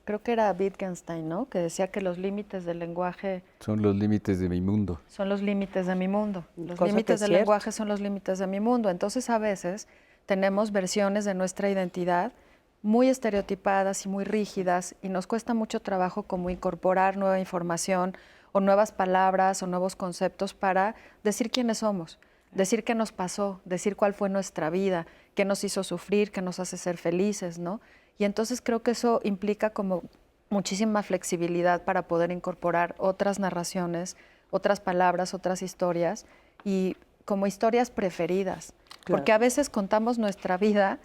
Speaker 4: creo que era Wittgenstein, ¿no? Que decía que los límites del lenguaje...
Speaker 6: Son los límites de mi mundo.
Speaker 4: Son los límites de mi mundo. Los límites del lenguaje son los límites de mi mundo. Entonces, a veces tenemos versiones de nuestra identidad muy estereotipadas y muy rígidas y nos cuesta mucho trabajo como incorporar nueva información o nuevas palabras o nuevos conceptos para decir quiénes somos, decir qué nos pasó, decir cuál fue nuestra vida, qué nos hizo sufrir, qué nos hace ser felices, ¿no? Y entonces creo que eso implica como muchísima flexibilidad para poder incorporar otras narraciones, otras palabras, otras historias y como historias preferidas. Claro. Porque a veces contamos nuestra vida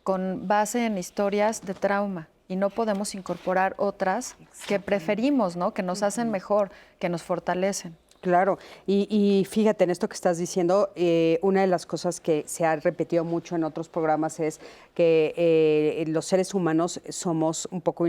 Speaker 4: con base en historias de trauma y no podemos incorporar otras que preferimos, ¿no? Que nos hacen mejor, que nos fortalecen.
Speaker 2: Claro, y fíjate en esto que estás diciendo, una de las cosas que se ha repetido mucho en otros programas es que los seres humanos somos un poco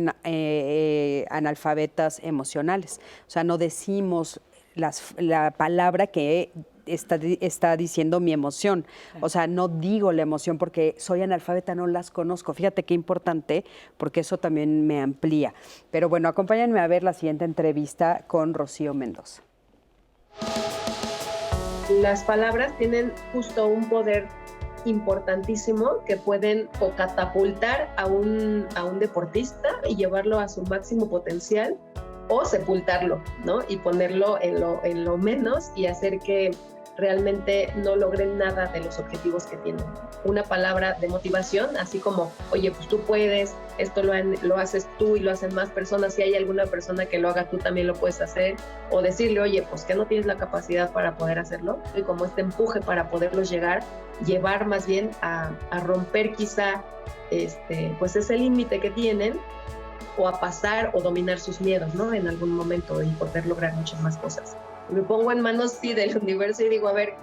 Speaker 2: analfabetas emocionales, o sea, no decimos la palabra que está diciendo mi emoción, o sea, no digo la emoción porque soy analfabeta, no las conozco. Fíjate qué importante, porque eso también me amplía. Pero bueno, acompáñenme a ver la siguiente entrevista con Rocío Mendoza.
Speaker 10: Las palabras tienen justo un poder importantísimo que pueden o catapultar a un deportista y llevarlo a su máximo potencial, o sepultarlo, ¿no? Y ponerlo en lo menos y hacer que realmente no logren nada de los objetivos que tienen. Una palabra de motivación, así como, oye, pues tú puedes, esto lo haces tú y lo hacen más personas, si hay alguna persona que lo haga, tú también lo puedes hacer, o decirle, oye, pues que no tienes la capacidad para poder hacerlo, y como este empuje para poderlos llevar más bien a romper quizá pues ese límite que tienen, o a pasar o dominar sus miedos, ¿no? En algún momento, y poder lograr muchas más cosas. Me pongo en manos, sí, del universo y digo, a ver,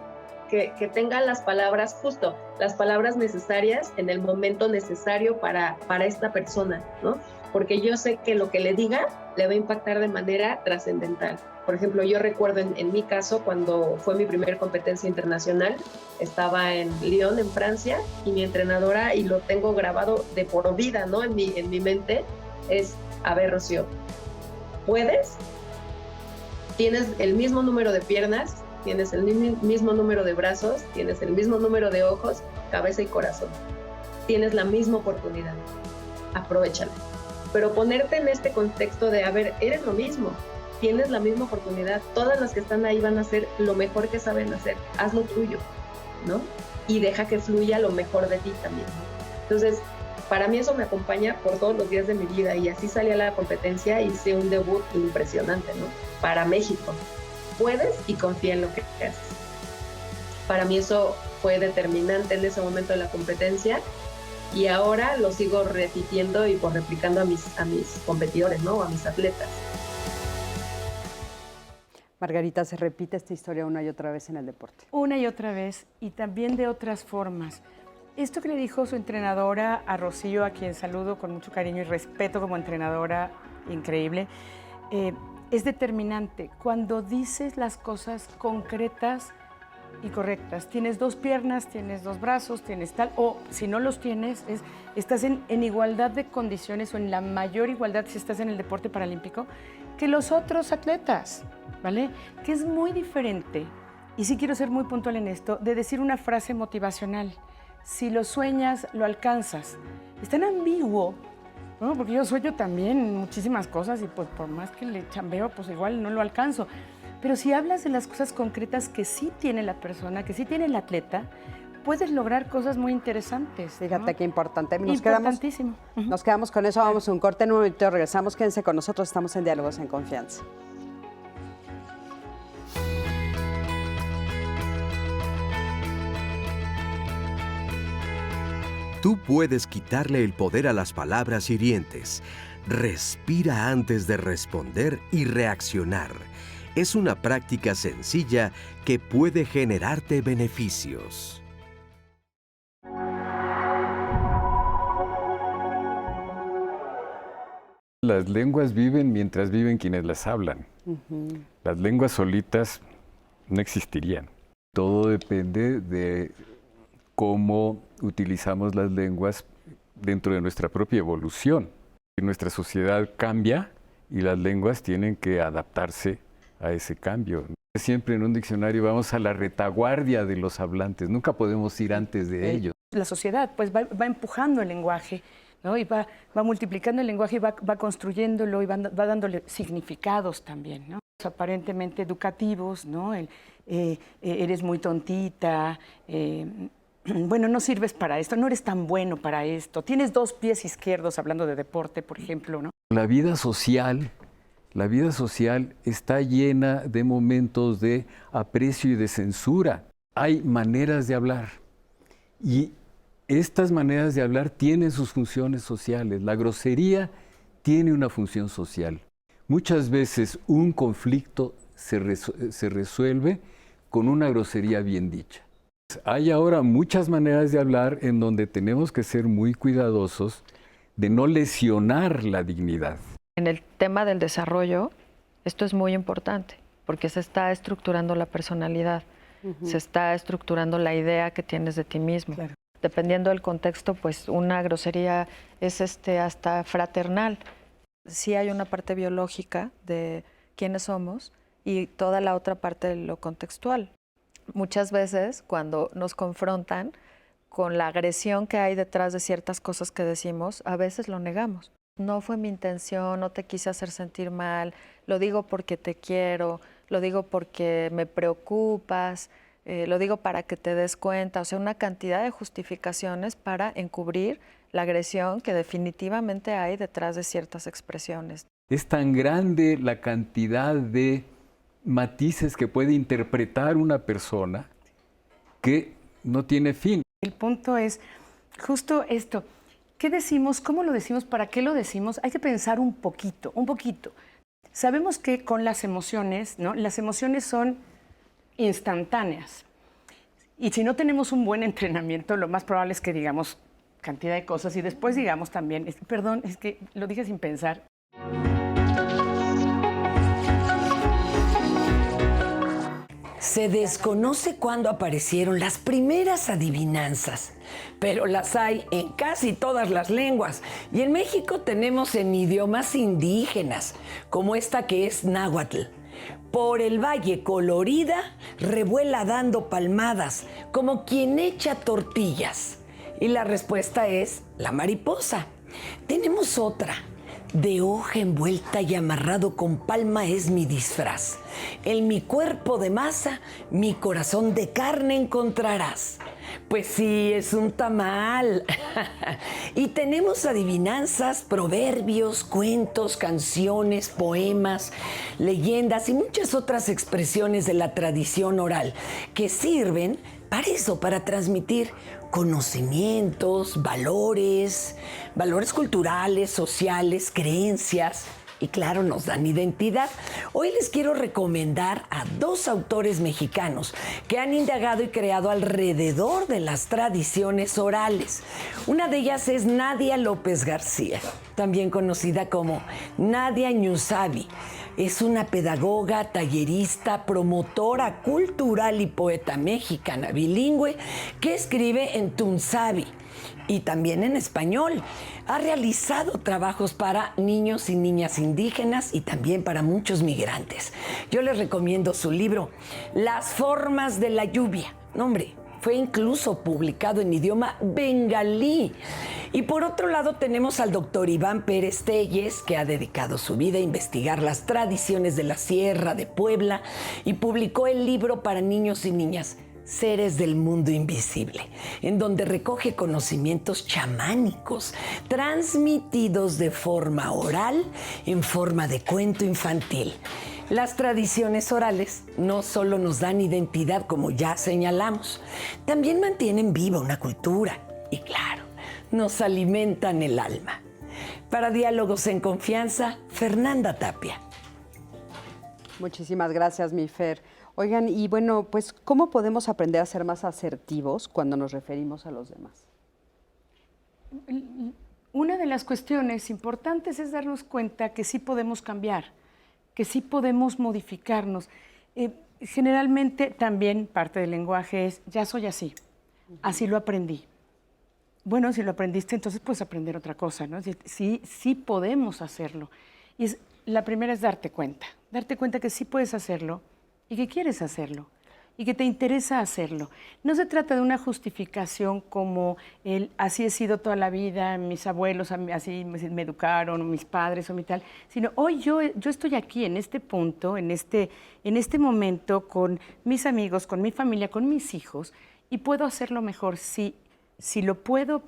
Speaker 10: que tengan las palabras, justo, las palabras necesarias en el momento necesario para esta persona, ¿no? Porque yo sé que lo que le diga le va a impactar de manera trascendental. Por ejemplo, yo recuerdo en mi caso, cuando fue mi primera competencia internacional, estaba en Lyon, en Francia, y mi entrenadora, y lo tengo grabado de por vida, ¿no? En mi mente, es, a ver, Rocío, ¿puedes? Tienes el mismo número de piernas, tienes el mismo número de brazos, tienes el mismo número de ojos, cabeza y corazón. Tienes la misma oportunidad. Aprovechala. Pero ponerte en este contexto de, a ver, eres lo mismo, tienes la misma oportunidad, todas las que están ahí van a hacer lo mejor que saben hacer, haz lo tuyo, ¿no? Y deja que fluya lo mejor de ti también. Entonces, para mí eso me acompaña por todos los días de mi vida, y así salí a la competencia y hice un debut impresionante, ¿no? Para México. Puedes y confía en lo que haces. Para mí eso fue determinante en ese momento de la competencia, y ahora lo sigo repitiendo y replicando a mis competidores, ¿no? A mis atletas.
Speaker 2: Margarita, ¿se repite esta historia una y otra vez en el deporte?
Speaker 5: Una y otra vez, y también de otras formas. Esto que le dijo su entrenadora a Rocío, a quien saludo con mucho cariño y respeto como entrenadora increíble, es determinante. Cuando dices las cosas concretas y correctas, tienes 2 piernas, tienes 2 brazos, tienes tal, o si no los tienes, estás en igualdad de condiciones, o en la mayor igualdad si estás en el deporte paralímpico, que los otros atletas, ¿vale? Que es muy diferente, y sí quiero ser muy puntual en esto, de decir una frase motivacional. Si lo sueñas, lo alcanzas. Es tan ambiguo, ¿no? Porque yo sueño también muchísimas cosas, y pues por más que le chambeo, pues igual no lo alcanzo. Pero si hablas de las cosas concretas que sí tiene la persona, que sí tiene el atleta, puedes lograr cosas muy interesantes, ¿no?
Speaker 2: Fíjate qué importante.
Speaker 5: Importantísimo.
Speaker 2: Nos quedamos con eso, vamos a un corte, en un momento regresamos, quédense con nosotros, estamos en Diálogos en Confianza.
Speaker 1: Tú puedes quitarle el poder a las palabras hirientes. Respira antes de responder y reaccionar. Es una práctica sencilla que puede generarte beneficios.
Speaker 6: Las lenguas viven mientras viven quienes las hablan. Las lenguas solitas no existirían. Todo depende de cómo utilizamos las lenguas dentro de nuestra propia evolución. Nuestra sociedad cambia y las lenguas tienen que adaptarse a ese cambio. Siempre en un diccionario vamos a la retaguardia de los hablantes, nunca podemos ir antes de ellos.
Speaker 5: La sociedad pues va empujando el lenguaje, ¿no? Y va multiplicando el lenguaje y va construyéndolo, y va dándole significados también, ¿no? Aparentemente educativos, ¿no? Eres muy tontita, bueno, no sirves para esto, no eres tan bueno para esto, tienes 2 pies izquierdos, hablando de deporte, por ejemplo, ¿no?
Speaker 6: La vida social está llena de momentos de aprecio y de censura. Hay maneras de hablar, y estas maneras de hablar tienen sus funciones sociales. La grosería tiene una función social. Muchas veces un conflicto se resuelve con una grosería bien dicha. Hay ahora muchas maneras de hablar en donde tenemos que ser muy cuidadosos de no lesionar la dignidad.
Speaker 4: En el tema del desarrollo, esto es muy importante, porque se está estructurando la personalidad, se está estructurando la idea que tienes de ti mismo. Claro. Dependiendo del contexto, pues una grosería es hasta fraternal. Sí hay una parte biológica de quiénes somos y toda la otra parte de lo contextual. Muchas veces cuando nos confrontan con la agresión que hay detrás de ciertas cosas que decimos, a veces lo negamos. No fue mi intención, no te quise hacer sentir mal, lo digo porque te quiero, lo digo porque me preocupas, lo digo para que te des cuenta. O sea, una cantidad de justificaciones para encubrir la agresión que definitivamente hay detrás de ciertas expresiones.
Speaker 6: Es tan grande la cantidad de matices que puede interpretar una persona que no tiene fin.
Speaker 5: El punto es justo esto. ¿Qué decimos? ¿Cómo lo decimos? ¿Para qué lo decimos? Hay que pensar un poquito, un poquito. Sabemos que con las emociones, ¿no? Las emociones son instantáneas. Y si no tenemos un buen entrenamiento, lo más probable es que digamos cantidad de cosas y después digamos también, perdón, es que lo dije sin pensar.
Speaker 11: Se desconoce cuándo aparecieron las primeras adivinanzas, pero las hay en casi todas las lenguas. Y en México tenemos en idiomas indígenas, como esta que es náhuatl. Por el valle colorida, revuela dando palmadas, como quien echa tortillas. Y la respuesta es la mariposa. Tenemos otra. De hoja envuelta y amarrado con palma es mi disfraz. En mi cuerpo de masa, mi corazón de carne encontrarás. Pues sí, es un tamal. Y tenemos adivinanzas, proverbios, cuentos, canciones, poemas, leyendas y muchas otras expresiones de la tradición oral que sirven para eso, para transmitir conocimientos, valores culturales, sociales, creencias y claro, nos dan identidad. Hoy les quiero recomendar a 2 autores mexicanos que han indagado y creado alrededor de las tradiciones orales. Una de ellas es Nadia López García, también conocida como Nadia Ñuzabi. Es una pedagoga, tallerista, promotora cultural y poeta mexicana bilingüe que escribe en tunzabi y también en español. Ha realizado trabajos para niños y niñas indígenas y también para muchos migrantes. Yo les recomiendo su libro, Las formas de la lluvia. No, hombre, fue incluso publicado en idioma bengalí. Y por otro lado tenemos al doctor Iván Pérez Telles, que ha dedicado su vida a investigar las tradiciones de la Sierra de Puebla y publicó el libro para niños y niñas, Seres del Mundo Invisible, en donde recoge conocimientos chamánicos transmitidos de forma oral en forma de cuento infantil. Las tradiciones orales no solo nos dan identidad, como ya señalamos, también mantienen viva una cultura y, claro, nos alimentan el alma. Para Diálogos en Confianza, Fernanda Tapia.
Speaker 2: Muchísimas gracias, mi Fer. Oigan, y bueno, pues, ¿cómo podemos aprender a ser más asertivos cuando nos referimos a los demás?
Speaker 5: Una de las cuestiones importantes es darnos cuenta que sí podemos cambiar, que sí podemos modificarnos. Generalmente también parte del lenguaje es, ya soy así, así lo aprendí. Bueno, si lo aprendiste, entonces puedes aprender otra cosa, ¿no? Sí podemos hacerlo. Y la primera es darte cuenta que sí puedes hacerlo y que quieres hacerlo y que te interesa hacerlo. No se trata de una justificación como el así he sido toda la vida, mis abuelos así me educaron, mis padres o mi tal, sino hoy yo estoy aquí en este punto, en este momento con mis amigos, con mi familia, con mis hijos y puedo hacerlo mejor si lo puedo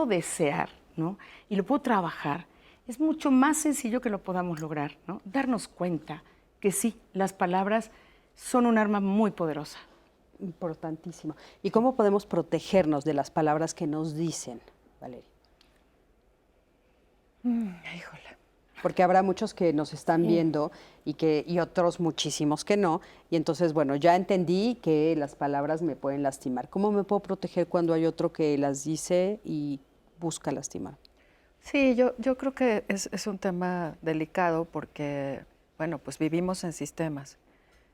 Speaker 5: desear, ¿no? Y lo puedo trabajar. Es mucho más sencillo que lo podamos lograr, ¿no? Darnos cuenta que sí, las palabras son un arma muy poderosa.
Speaker 2: Importantísimo. ¿Y cómo podemos protegernos de las palabras que nos dicen, Valeria?
Speaker 5: Híjole.
Speaker 2: Porque habrá muchos que nos están viendo y otros muchísimos que no. Y entonces, bueno, ya entendí que las palabras me pueden lastimar. ¿Cómo me puedo proteger cuando hay otro que las dice y busca lastimar?
Speaker 4: Sí, yo creo que es un tema delicado porque, bueno, pues vivimos en sistemas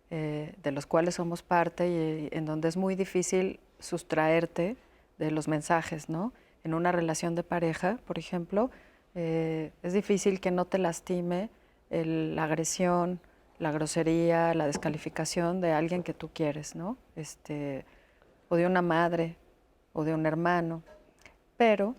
Speaker 4: de los cuales somos parte y en donde es muy difícil sustraerte de los mensajes, ¿no? En una relación de pareja, por ejemplo, es difícil que no te lastime la agresión, la grosería, la descalificación de alguien que tú quieres, ¿no? O de una madre o de un hermano. Pero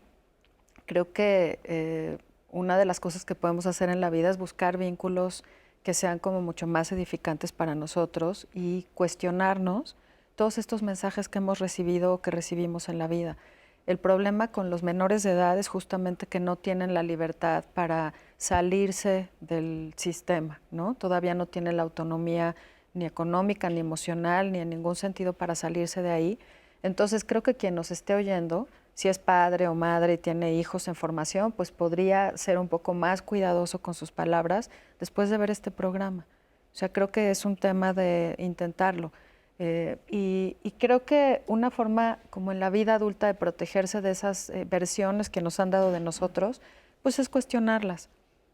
Speaker 4: creo que una de las cosas que podemos hacer en la vida es buscar vínculos que sean como mucho más edificantes para nosotros y cuestionarnos todos estos mensajes que hemos recibido o que recibimos en la vida. El problema con los menores de edad es justamente que no tienen la libertad para salirse del sistema, ¿no? Todavía no tienen la autonomía ni económica, ni emocional, ni en ningún sentido para salirse de ahí. Entonces creo que quien nos esté oyendo, si es padre o madre y tiene hijos en formación, pues podría ser un poco más cuidadoso con sus palabras después de ver este programa. O sea, creo que es un tema de intentarlo. Y creo que una forma, como en la vida adulta, de protegerse de esas versiones que nos han dado de nosotros, pues es cuestionarlas,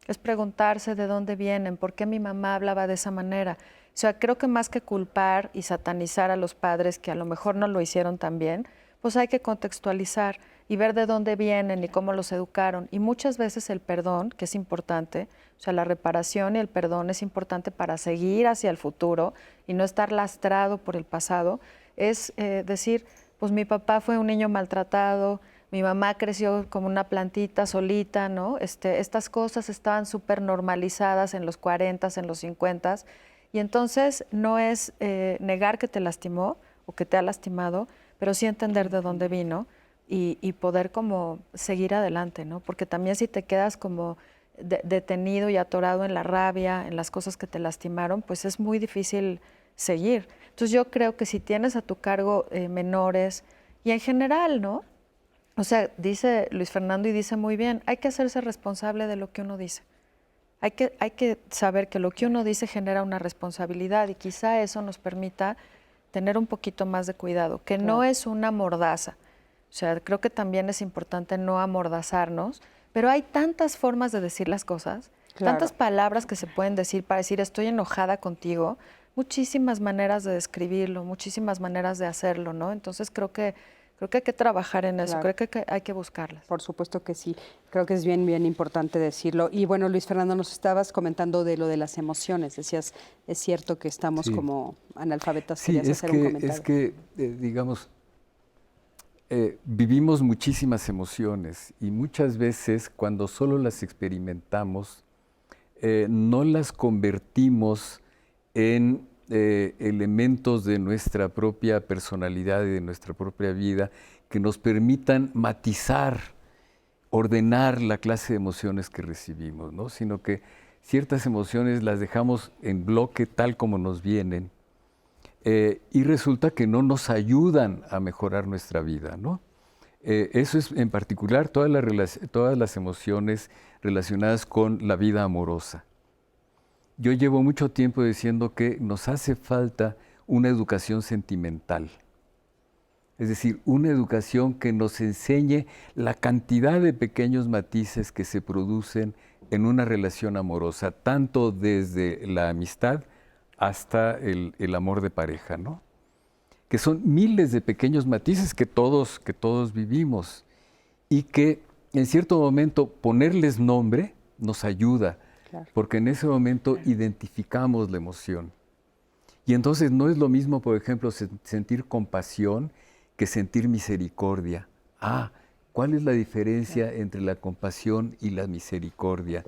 Speaker 4: es preguntarse de dónde vienen, por qué mi mamá hablaba de esa manera. O sea, creo que más que culpar y satanizar a los padres que a lo mejor no lo hicieron tan bien, pues hay que contextualizar y ver de dónde vienen y cómo los educaron. Y muchas veces el perdón, que es importante, o sea, la reparación y el perdón es importante para seguir hacia el futuro y no estar lastrado por el pasado, es decir, pues mi papá fue un niño maltratado, mi mamá creció como una plantita solita, ¿no? Estas cosas estaban súper normalizadas en los 40s, en los 50s, y entonces no es negar que te lastimó o que te ha lastimado, pero sí entender de dónde vino y poder como seguir adelante, ¿no? Porque también si te quedas como detenido y atorado en la rabia, en las cosas que te lastimaron, pues es muy difícil seguir. Entonces yo creo que si tienes a tu cargo menores y en general, ¿no? O sea, dice Luis Fernando y dice muy bien, hay que hacerse responsable de lo que uno dice. Hay que saber que lo que uno dice genera una responsabilidad y quizá eso nos permita tener un poquito más de cuidado, que no es una mordaza. O sea, creo que también es importante no amordazarnos, pero hay tantas formas de decir las cosas, tantas palabras que se pueden decir para decir estoy enojada contigo, muchísimas maneras de describirlo, muchísimas maneras de hacerlo, ¿no? Entonces creo que hay que trabajar en eso, creo que hay que buscarlas.
Speaker 2: Por supuesto que sí, creo que es bien importante decirlo. Y bueno, Luis Fernando, nos estabas comentando de lo de las emociones, decías, es cierto que estamos como analfabetas, querías hacer un comentario.
Speaker 6: Es que, digamos, vivimos muchísimas emociones y muchas veces cuando solo las experimentamos, no las convertimos en elementos de nuestra propia personalidad y de nuestra propia vida que nos permitan matizar, ordenar la clase de emociones que recibimos, ¿no? Sino que ciertas emociones las dejamos en bloque tal como nos vienen y resulta que no nos ayudan a mejorar nuestra vida, ¿no? Eso es en particular todas las emociones relacionadas con la vida amorosa. Yo llevo mucho tiempo diciendo que nos hace falta una educación sentimental, es decir, una educación que nos enseñe la cantidad de pequeños matices que se producen en una relación amorosa, tanto desde la amistad hasta el amor de pareja, ¿no? Que son miles de pequeños matices que todos vivimos y que en cierto momento ponerles nombre nos ayuda. Porque en ese momento identificamos la emoción. Y entonces no es lo mismo, por ejemplo, sentir compasión que sentir misericordia. ¿Cuál es la diferencia entre la compasión y la misericordia?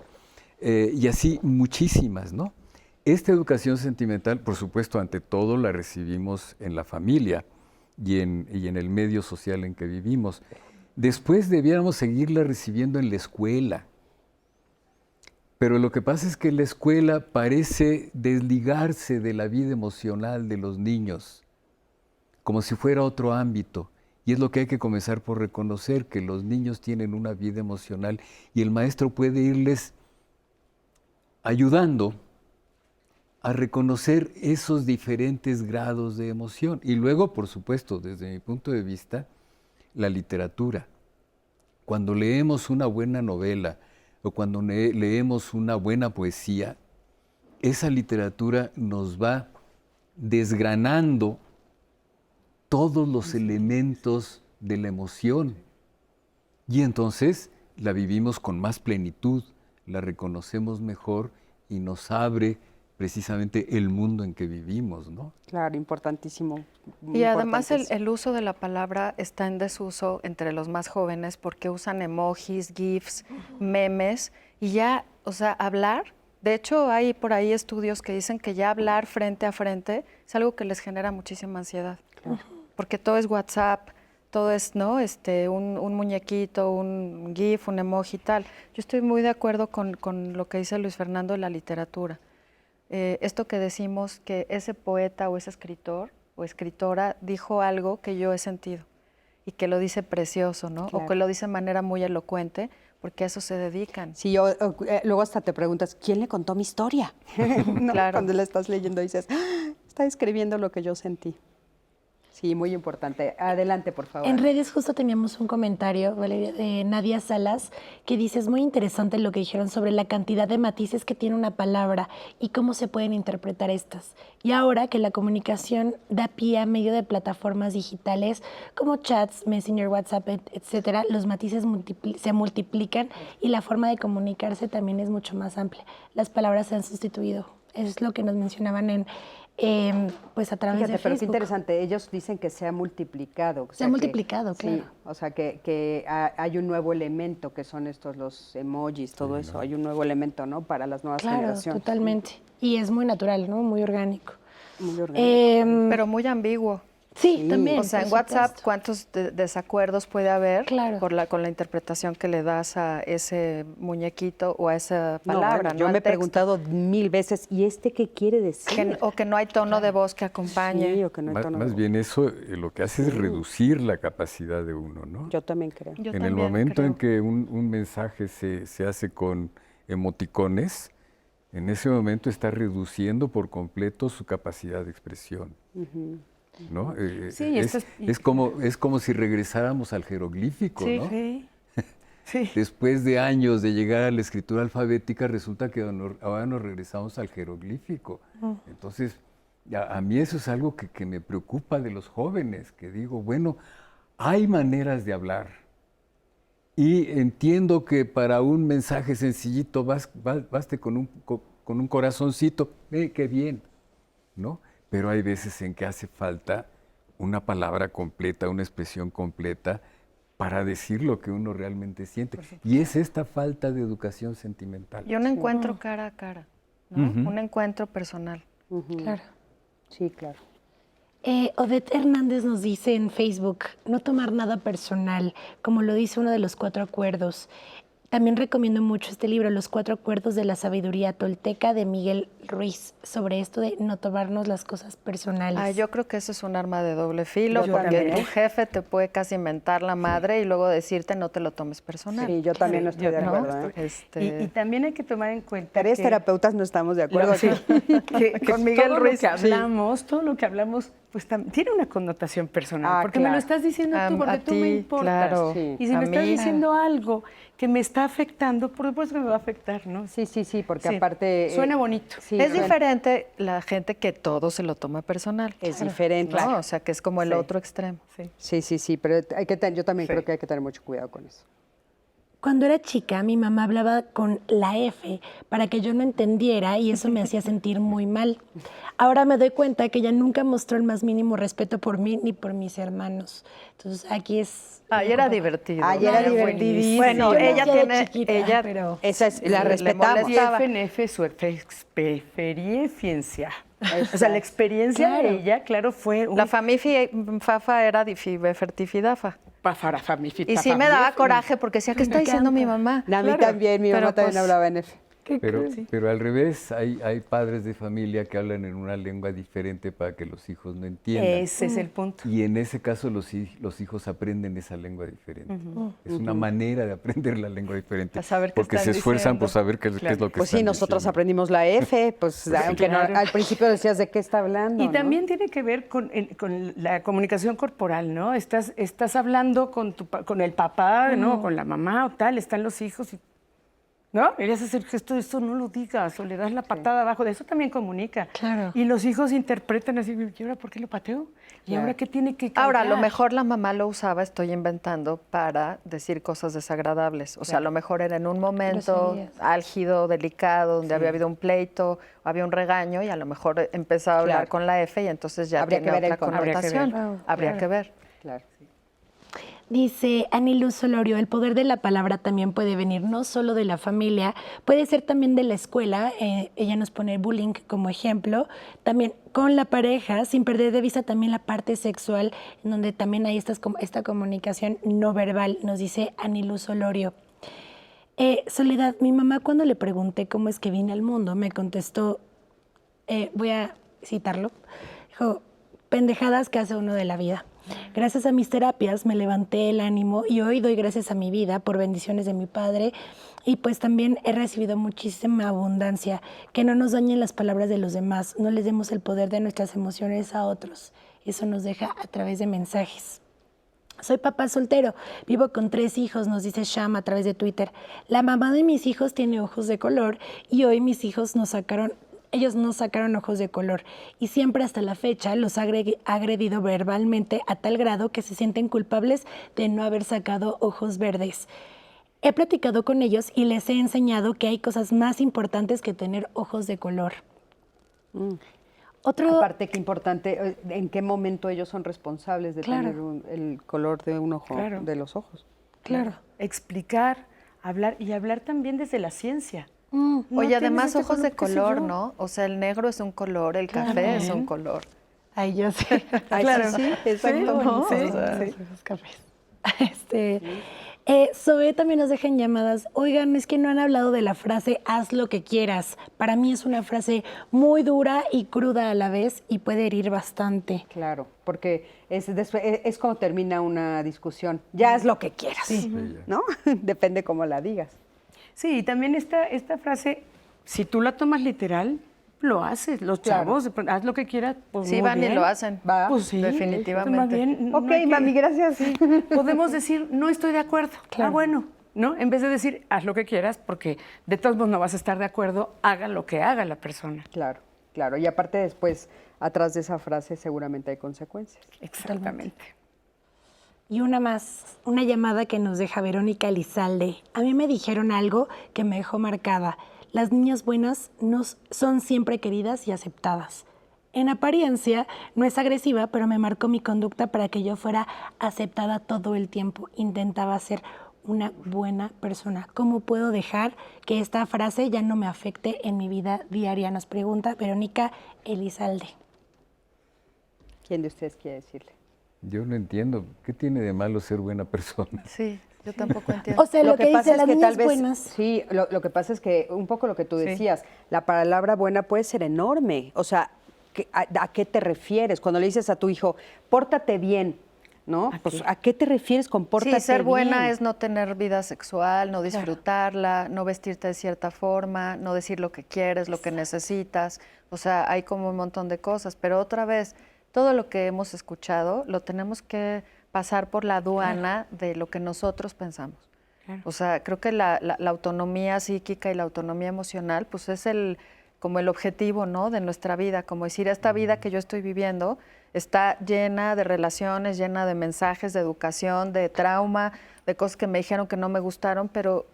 Speaker 6: Y así muchísimas, ¿no? Esta educación sentimental, por supuesto, ante todo la recibimos en la familia y en el medio social en que vivimos. Después debiéramos seguirla recibiendo en la escuela. Pero lo que pasa es que la escuela parece desligarse de la vida emocional de los niños, como si fuera otro ámbito. Y es lo que hay que comenzar por reconocer, que los niños tienen una vida emocional y el maestro puede irles ayudando a reconocer esos diferentes grados de emoción. Y luego, por supuesto, desde mi punto de vista, la literatura. Cuando leemos una buena novela, o cuando leemos una buena poesía, esa literatura nos va desgranando todos los elementos de la emoción y entonces la vivimos con más plenitud, la reconocemos mejor y nos abre precisamente el mundo en que vivimos, ¿no?
Speaker 2: Claro, importantísimo.
Speaker 4: Y además el uso de la palabra está en desuso entre los más jóvenes porque usan emojis, GIFs, memes y ya, o sea, hablar. De hecho, hay por ahí estudios que dicen que ya hablar frente a frente es algo que les genera muchísima ansiedad. Claro. Porque todo es WhatsApp, todo es, ¿no? Un muñequito, un GIF, un emoji, tal. Yo estoy muy de acuerdo con lo que dice Luis Fernando de la literatura. Esto que decimos que ese poeta o ese escritor o escritora dijo algo que yo he sentido y que lo dice precioso, ¿no?
Speaker 2: Claro.
Speaker 4: O que lo dice de manera muy elocuente, porque a eso se dedican.
Speaker 2: Sí, luego hasta te preguntas, ¿quién le contó mi historia? ¿No?
Speaker 4: Claro.
Speaker 2: Cuando la estás leyendo dices, ¡ah! Está escribiendo lo que yo sentí. Sí, muy importante. Adelante, por favor.
Speaker 3: En redes justo teníamos un comentario, Valeria, de Nadia Salas, que dice, es muy interesante lo que dijeron sobre la cantidad de matices que tiene una palabra y cómo se pueden interpretar estas. Y ahora que la comunicación da pie a medio de plataformas digitales como chats, Messenger, WhatsApp, etcétera, los matices se multiplican y la forma de comunicarse también es mucho más amplia. Las palabras se han sustituido. Es lo que nos mencionaban pues a través de Facebook.
Speaker 2: Pero qué interesante, ellos dicen que se ha multiplicado. O sea,
Speaker 3: se ha multiplicado, claro.
Speaker 2: Sí, o sea, que hay un nuevo elemento, que son los emojis, todo eso. Hay un nuevo elemento, ¿no? Para las nuevas generaciones.
Speaker 3: Claro, totalmente. Y es muy natural, ¿no? Muy orgánico.
Speaker 2: Muy orgánico.
Speaker 4: Pero muy ambiguo.
Speaker 3: Sí, también.
Speaker 4: O sea, en WhatsApp, ¿cuántos desacuerdos puede haber con la interpretación que le das a ese muñequito o a esa palabra?
Speaker 2: Yo me he preguntado 1000 veces, ¿y qué quiere decir?
Speaker 4: O que no hay tono de voz que acompañe.
Speaker 2: Sí, o que no hay tono de
Speaker 6: Más
Speaker 2: voz.
Speaker 6: bien eso lo que hace es reducir la capacidad de uno, ¿no?
Speaker 2: Yo también creo.
Speaker 6: En el momento en que un mensaje se hace con emoticones, en ese momento está reduciendo por completo su capacidad de expresión. ¿No?
Speaker 5: Sí,
Speaker 6: es como si regresáramos al jeroglífico,
Speaker 5: sí,
Speaker 6: ¿no?
Speaker 5: Sí. Sí.
Speaker 6: Después de años de llegar a la escritura alfabética, resulta que ahora nos regresamos al jeroglífico. Entonces, a mí eso es algo que me preocupa de los jóvenes, que digo, bueno, hay maneras de hablar. Y entiendo que para un mensaje sencillito baste con un corazoncito, qué bien, ¿no? Pero hay veces en que hace falta una palabra completa, una expresión completa para decir lo que uno realmente siente. Y es esta falta de educación sentimental.
Speaker 4: Y un encuentro cara a cara, ¿no? Un encuentro personal.
Speaker 3: Claro.
Speaker 2: Sí, claro.
Speaker 3: Odette Hernández nos dice en Facebook, no tomar nada personal, como lo dice uno de los 4 acuerdos. También recomiendo mucho este libro, Los 4 acuerdos de la sabiduría tolteca, de Miguel Ruiz, sobre esto de no tomarnos las cosas personales.
Speaker 4: Yo creo que eso es un arma de doble filo,
Speaker 2: Yo
Speaker 4: porque
Speaker 2: también.
Speaker 4: tu jefe te puede casi inventar la madre y luego decirte no te lo tomes personal.
Speaker 2: Sí, yo también no estoy de acuerdo.
Speaker 5: Y también hay que tomar en cuenta
Speaker 2: Tres terapeutas no estamos de acuerdo.
Speaker 5: Con Miguel Ruiz todo lo que hablamos, pues tiene una connotación personal, porque me lo estás diciendo tú, porque tú me importas.
Speaker 4: Claro.
Speaker 5: Y si me estás diciendo algo que me está afectando, por supuesto que me va a afectar, ¿no?
Speaker 2: Sí, porque aparte...
Speaker 5: suena bonito.
Speaker 2: Sí,
Speaker 4: es diferente la gente que todo se lo toma personal.
Speaker 2: Es diferente.
Speaker 4: ¿No? O sea, que es como el otro extremo.
Speaker 2: Sí, pero yo también creo que hay que tener mucho cuidado con eso.
Speaker 3: Cuando era chica, mi mamá hablaba con la F para que yo no entendiera y eso me hacía sentir muy mal. Ahora me doy cuenta que ella nunca mostró el más mínimo respeto por mí ni por mis hermanos. Entonces aquí es...
Speaker 4: Ay, era divertido.
Speaker 2: Ay, era divertidísimo.
Speaker 4: Bueno,
Speaker 3: Yo
Speaker 4: ella
Speaker 3: nací de
Speaker 4: tiene...
Speaker 3: chiquita, pero...
Speaker 2: Esa es, la
Speaker 4: le
Speaker 2: respetamos.
Speaker 5: Y FNF, su experiencia. O sea, la experiencia de ella, claro, fue...
Speaker 4: La Fafa era fertifidafa. Y sí me daba coraje porque decía, ¿qué está diciendo mi mamá?
Speaker 2: A mí también, mi mamá también hablaba en F.
Speaker 6: Pero al revés, hay padres de familia que hablan en una lengua diferente para que los hijos no entiendan.
Speaker 5: Ese es el punto.
Speaker 6: Y en ese caso los hijos aprenden esa lengua diferente. Es una manera de aprender la lengua diferente.
Speaker 4: A saber qué
Speaker 6: porque
Speaker 4: están
Speaker 6: se esfuerzan
Speaker 4: diciendo.
Speaker 6: por saber qué es lo que
Speaker 2: Pues sí,
Speaker 6: están
Speaker 2: nosotros
Speaker 6: diciendo.
Speaker 2: aprendimos la F, pues aunque no, al principio decías de qué está hablando.
Speaker 5: Y
Speaker 2: ¿no?
Speaker 5: también tiene que ver con la comunicación corporal, ¿no? Estás hablando con el papá, ¿no? Con la mamá o tal, están los hijos y ¿no? Y le haces el gesto de esto, no lo digas, o le das la patada abajo, de eso también comunica.
Speaker 3: Claro.
Speaker 5: Y los hijos interpretan así, ¿y ahora por qué lo pateo? ¿Y ahora qué tiene que cambiar?
Speaker 4: Ahora, a lo mejor la mamá lo usaba, estoy inventando, para decir cosas desagradables. O sea, a lo mejor era en un momento
Speaker 3: Groserías.
Speaker 4: álgido, delicado, donde había habido un pleito, había un regaño, y a lo mejor empezaba a hablar
Speaker 2: Claro.
Speaker 4: con la F y entonces ya
Speaker 2: Habría que
Speaker 4: tiene
Speaker 2: ver el
Speaker 4: otra
Speaker 2: contexto.
Speaker 4: connotación. Habría que ver.
Speaker 2: Claro.
Speaker 3: Dice Aniluz Solorio, el poder de la palabra también puede venir no solo de la familia, puede ser también de la escuela. Ella nos pone bullying como ejemplo. También con la pareja, sin perder de vista también la parte sexual, en donde también hay esta comunicación no verbal, nos dice Aniluz Solorio. Soledad, mi mamá cuando le pregunté cómo es que vine al mundo, me contestó, voy a citarlo, dijo, pendejadas que hace uno de la vida. Gracias a mis terapias me levanté el ánimo y hoy doy gracias a mi vida por bendiciones de mi padre y pues también he recibido muchísima abundancia. Que no nos dañen las palabras de los demás, no les demos el poder de nuestras emociones a otros. Eso nos deja a través de mensajes. Soy papá soltero, vivo con 3 hijos, nos dice Sham a través de Twitter. La mamá de mis hijos tiene ojos de color y hoy mis hijos ellos nos sacaron ojos de color y siempre hasta la fecha los ha agredido verbalmente a tal grado que se sienten culpables de no haber sacado ojos verdes. He platicado con ellos y les he enseñado que hay cosas más importantes que tener ojos de color.
Speaker 2: Aparte, qué importante, ¿en qué momento ellos son responsables de
Speaker 3: Claro.
Speaker 2: tener el color de un ojo,
Speaker 5: Claro.
Speaker 2: de los ojos?
Speaker 3: Claro.
Speaker 5: Explicar, hablar y hablar también desde la ciencia.
Speaker 3: Mm.
Speaker 5: No
Speaker 4: Oye,
Speaker 5: tienes
Speaker 4: además
Speaker 5: este
Speaker 4: ojos de
Speaker 5: color, qué sé
Speaker 4: color,
Speaker 5: yo.
Speaker 4: ¿no? O sea, el negro es un color, el café es un color.
Speaker 3: Ay, yo sé.
Speaker 2: Ay,
Speaker 5: Claro.
Speaker 2: sí, exacto.
Speaker 3: ¿no?
Speaker 5: Sí,
Speaker 3: O sea,
Speaker 5: sí.
Speaker 3: esos cafés. Zoe también nos dejan llamadas. Oigan, es que no han hablado de la frase haz lo que quieras. Para mí es una frase muy dura y cruda a la vez y puede herir bastante.
Speaker 2: Claro, porque es como termina una discusión. Ya es lo que quieras, ¿no? Depende cómo la digas.
Speaker 5: Sí, y también esta frase, si tú la tomas literal, lo haces. Los
Speaker 2: Claro.
Speaker 5: chavos, haz lo que quieras, pues
Speaker 4: Sí,
Speaker 5: muy
Speaker 4: van y
Speaker 5: bien.
Speaker 4: lo hacen.
Speaker 2: Va.
Speaker 5: Pues sí,
Speaker 4: Definitivamente.
Speaker 5: más bien, no
Speaker 2: Ok,
Speaker 5: hay que-
Speaker 2: mami, gracias.
Speaker 5: Podemos decir, no estoy de acuerdo.
Speaker 3: Claro.
Speaker 5: Ah, bueno, ¿no? En vez de decir, haz lo que quieras, porque de todos modos no vas a estar de acuerdo, haga lo que haga la persona.
Speaker 2: Claro, claro. Y aparte después, atrás de esa frase seguramente hay consecuencias.
Speaker 5: Exactamente.
Speaker 3: Y una más, una llamada que nos deja Verónica Elizalde. A mí me dijeron algo que me dejó marcada. Las niñas buenas son siempre queridas y aceptadas. En apariencia no es agresiva, pero me marcó mi conducta para que yo fuera aceptada todo el tiempo. Intentaba ser una buena persona. ¿Cómo puedo dejar que esta frase ya no me afecte en mi vida diaria? Nos pregunta Verónica Elizalde.
Speaker 2: ¿Quién de ustedes quiere decirle?
Speaker 6: Yo no entiendo. ¿Qué tiene de malo ser buena persona?
Speaker 4: Sí, yo tampoco entiendo.
Speaker 3: O sea, lo que dice las niñas
Speaker 2: tal vez,
Speaker 3: buenas.
Speaker 2: sí, lo que pasa es que un poco lo que tú decías, la palabra buena puede ser enorme. O sea, ¿a qué te refieres? Cuando le dices a tu hijo, pórtate bien, ¿no? Pues, ¿a qué te refieres con pórtate bien?
Speaker 4: Sí, ser buena es no tener vida sexual, no disfrutarla, no vestirte de cierta forma, no decir lo que quieres, lo que necesitas. O sea, hay como un montón de cosas. Pero otra vez, todo lo que hemos escuchado lo tenemos que pasar por la aduana de lo que nosotros pensamos.
Speaker 5: Claro.
Speaker 4: O sea, creo que la autonomía psíquica y la autonomía emocional, pues es como el objetivo, ¿no?, de nuestra vida. Como decir, esta vida que yo estoy viviendo está llena de relaciones, llena de mensajes, de educación, de trauma, de cosas que me dijeron que no me gustaron, pero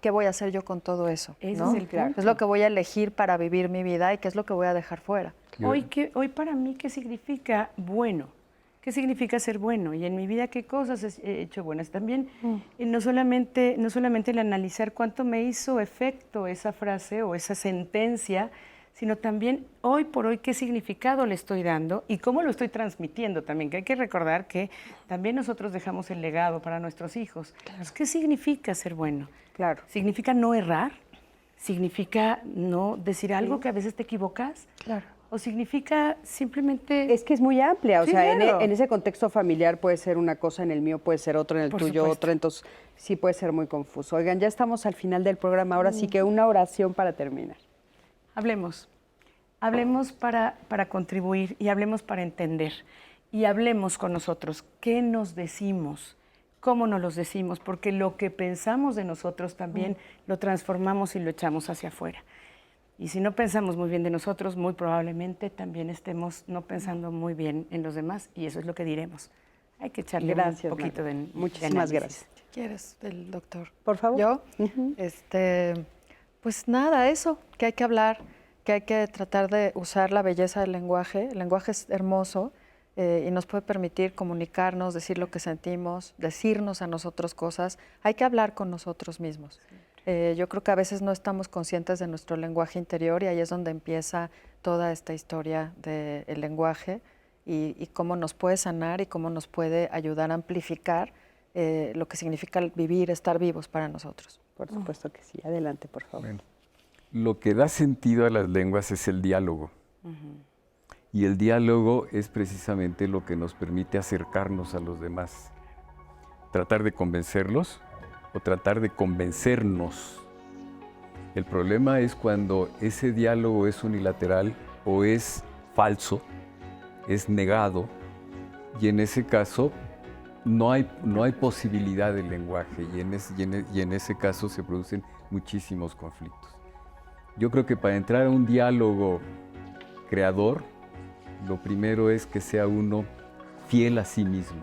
Speaker 4: ¿qué voy a hacer yo con todo eso?
Speaker 5: Ese
Speaker 4: ¿no?
Speaker 5: es el punto.
Speaker 4: Es lo que voy a elegir para vivir mi vida y qué es lo que voy a dejar fuera.
Speaker 5: Hoy para mí, ¿qué significa bueno? ¿Qué significa ser bueno? Y en mi vida, ¿qué cosas he hecho buenas? También, no solamente el analizar cuánto me hizo efecto esa frase o esa sentencia, sino también hoy por hoy qué significado le estoy dando y cómo lo estoy transmitiendo también, que hay que recordar que también nosotros dejamos el legado para nuestros hijos. Entonces, ¿qué significa ser bueno?
Speaker 2: Claro.
Speaker 5: ¿Significa no errar? ¿Significa no decir algo que a veces te equivocas?
Speaker 3: Claro.
Speaker 5: ¿O significa simplemente...?
Speaker 2: Es que es muy amplia, o
Speaker 5: Sí,
Speaker 2: sea,
Speaker 5: claro.
Speaker 2: en ese contexto familiar puede ser una cosa, en el mío puede ser otra, en el
Speaker 5: Por
Speaker 2: tuyo
Speaker 5: supuesto.
Speaker 2: otra, entonces sí puede ser muy confuso. Oigan, ya estamos al final del programa, ahora sí que una oración para terminar.
Speaker 5: Hablemos. Hablemos para contribuir y hablemos para entender. Y hablemos con nosotros. ¿Qué nos decimos? cómo nos los decimos, porque lo que pensamos de nosotros también lo transformamos y lo echamos hacia afuera. Y si no pensamos muy bien de nosotros, muy probablemente también estemos no pensando muy bien en los demás, y eso es lo que diremos. Hay que echarle un poquito de
Speaker 2: Muchísimas gracias.
Speaker 4: ¿Quieres del doctor?
Speaker 2: Por favor.
Speaker 4: ¿Yo? Pues nada, eso, que hay que hablar, que hay que tratar de usar la belleza del lenguaje. El lenguaje es hermoso y nos puede permitir comunicarnos, decir lo que sentimos, decirnos a nosotros cosas. Hay que hablar con nosotros mismos. Yo creo que a veces no estamos conscientes de nuestro lenguaje interior y ahí es donde empieza toda esta historia del lenguaje y cómo nos puede sanar y cómo nos puede ayudar a amplificar lo que significa vivir, estar vivos para nosotros.
Speaker 2: Por supuesto que sí. Adelante, por favor.
Speaker 6: Bueno, lo que da sentido a las lenguas es el diálogo. Y el diálogo es precisamente lo que nos permite acercarnos a los demás. Tratar de convencerlos o tratar de convencernos. El problema es cuando ese diálogo es unilateral o es falso, es negado, y en ese caso no hay posibilidad de lenguaje y en ese caso se producen muchísimos conflictos. Yo creo que para entrar a un diálogo creador, lo primero es que sea uno fiel a sí mismo.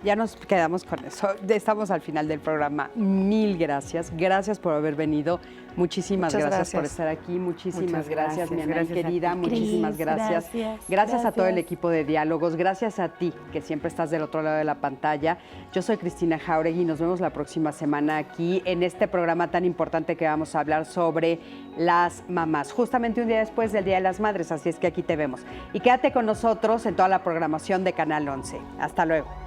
Speaker 2: Ya nos quedamos con eso. Estamos al final del programa. Mil gracias. Gracias por haber venido. Muchísimas gracias por estar aquí. Muchísimas gracias, mi Anay querida. Muchísimas gracias. Gracias a todo el equipo de Diálogos. Gracias a ti, que siempre estás del otro lado de la pantalla. Yo soy Cristina Jauregui y nos vemos la próxima semana aquí en este programa tan importante que vamos a hablar sobre las mamás. Justamente un día después del Día de las Madres, así es que aquí te vemos. Y quédate con nosotros en toda la programación de Canal 11. Hasta luego.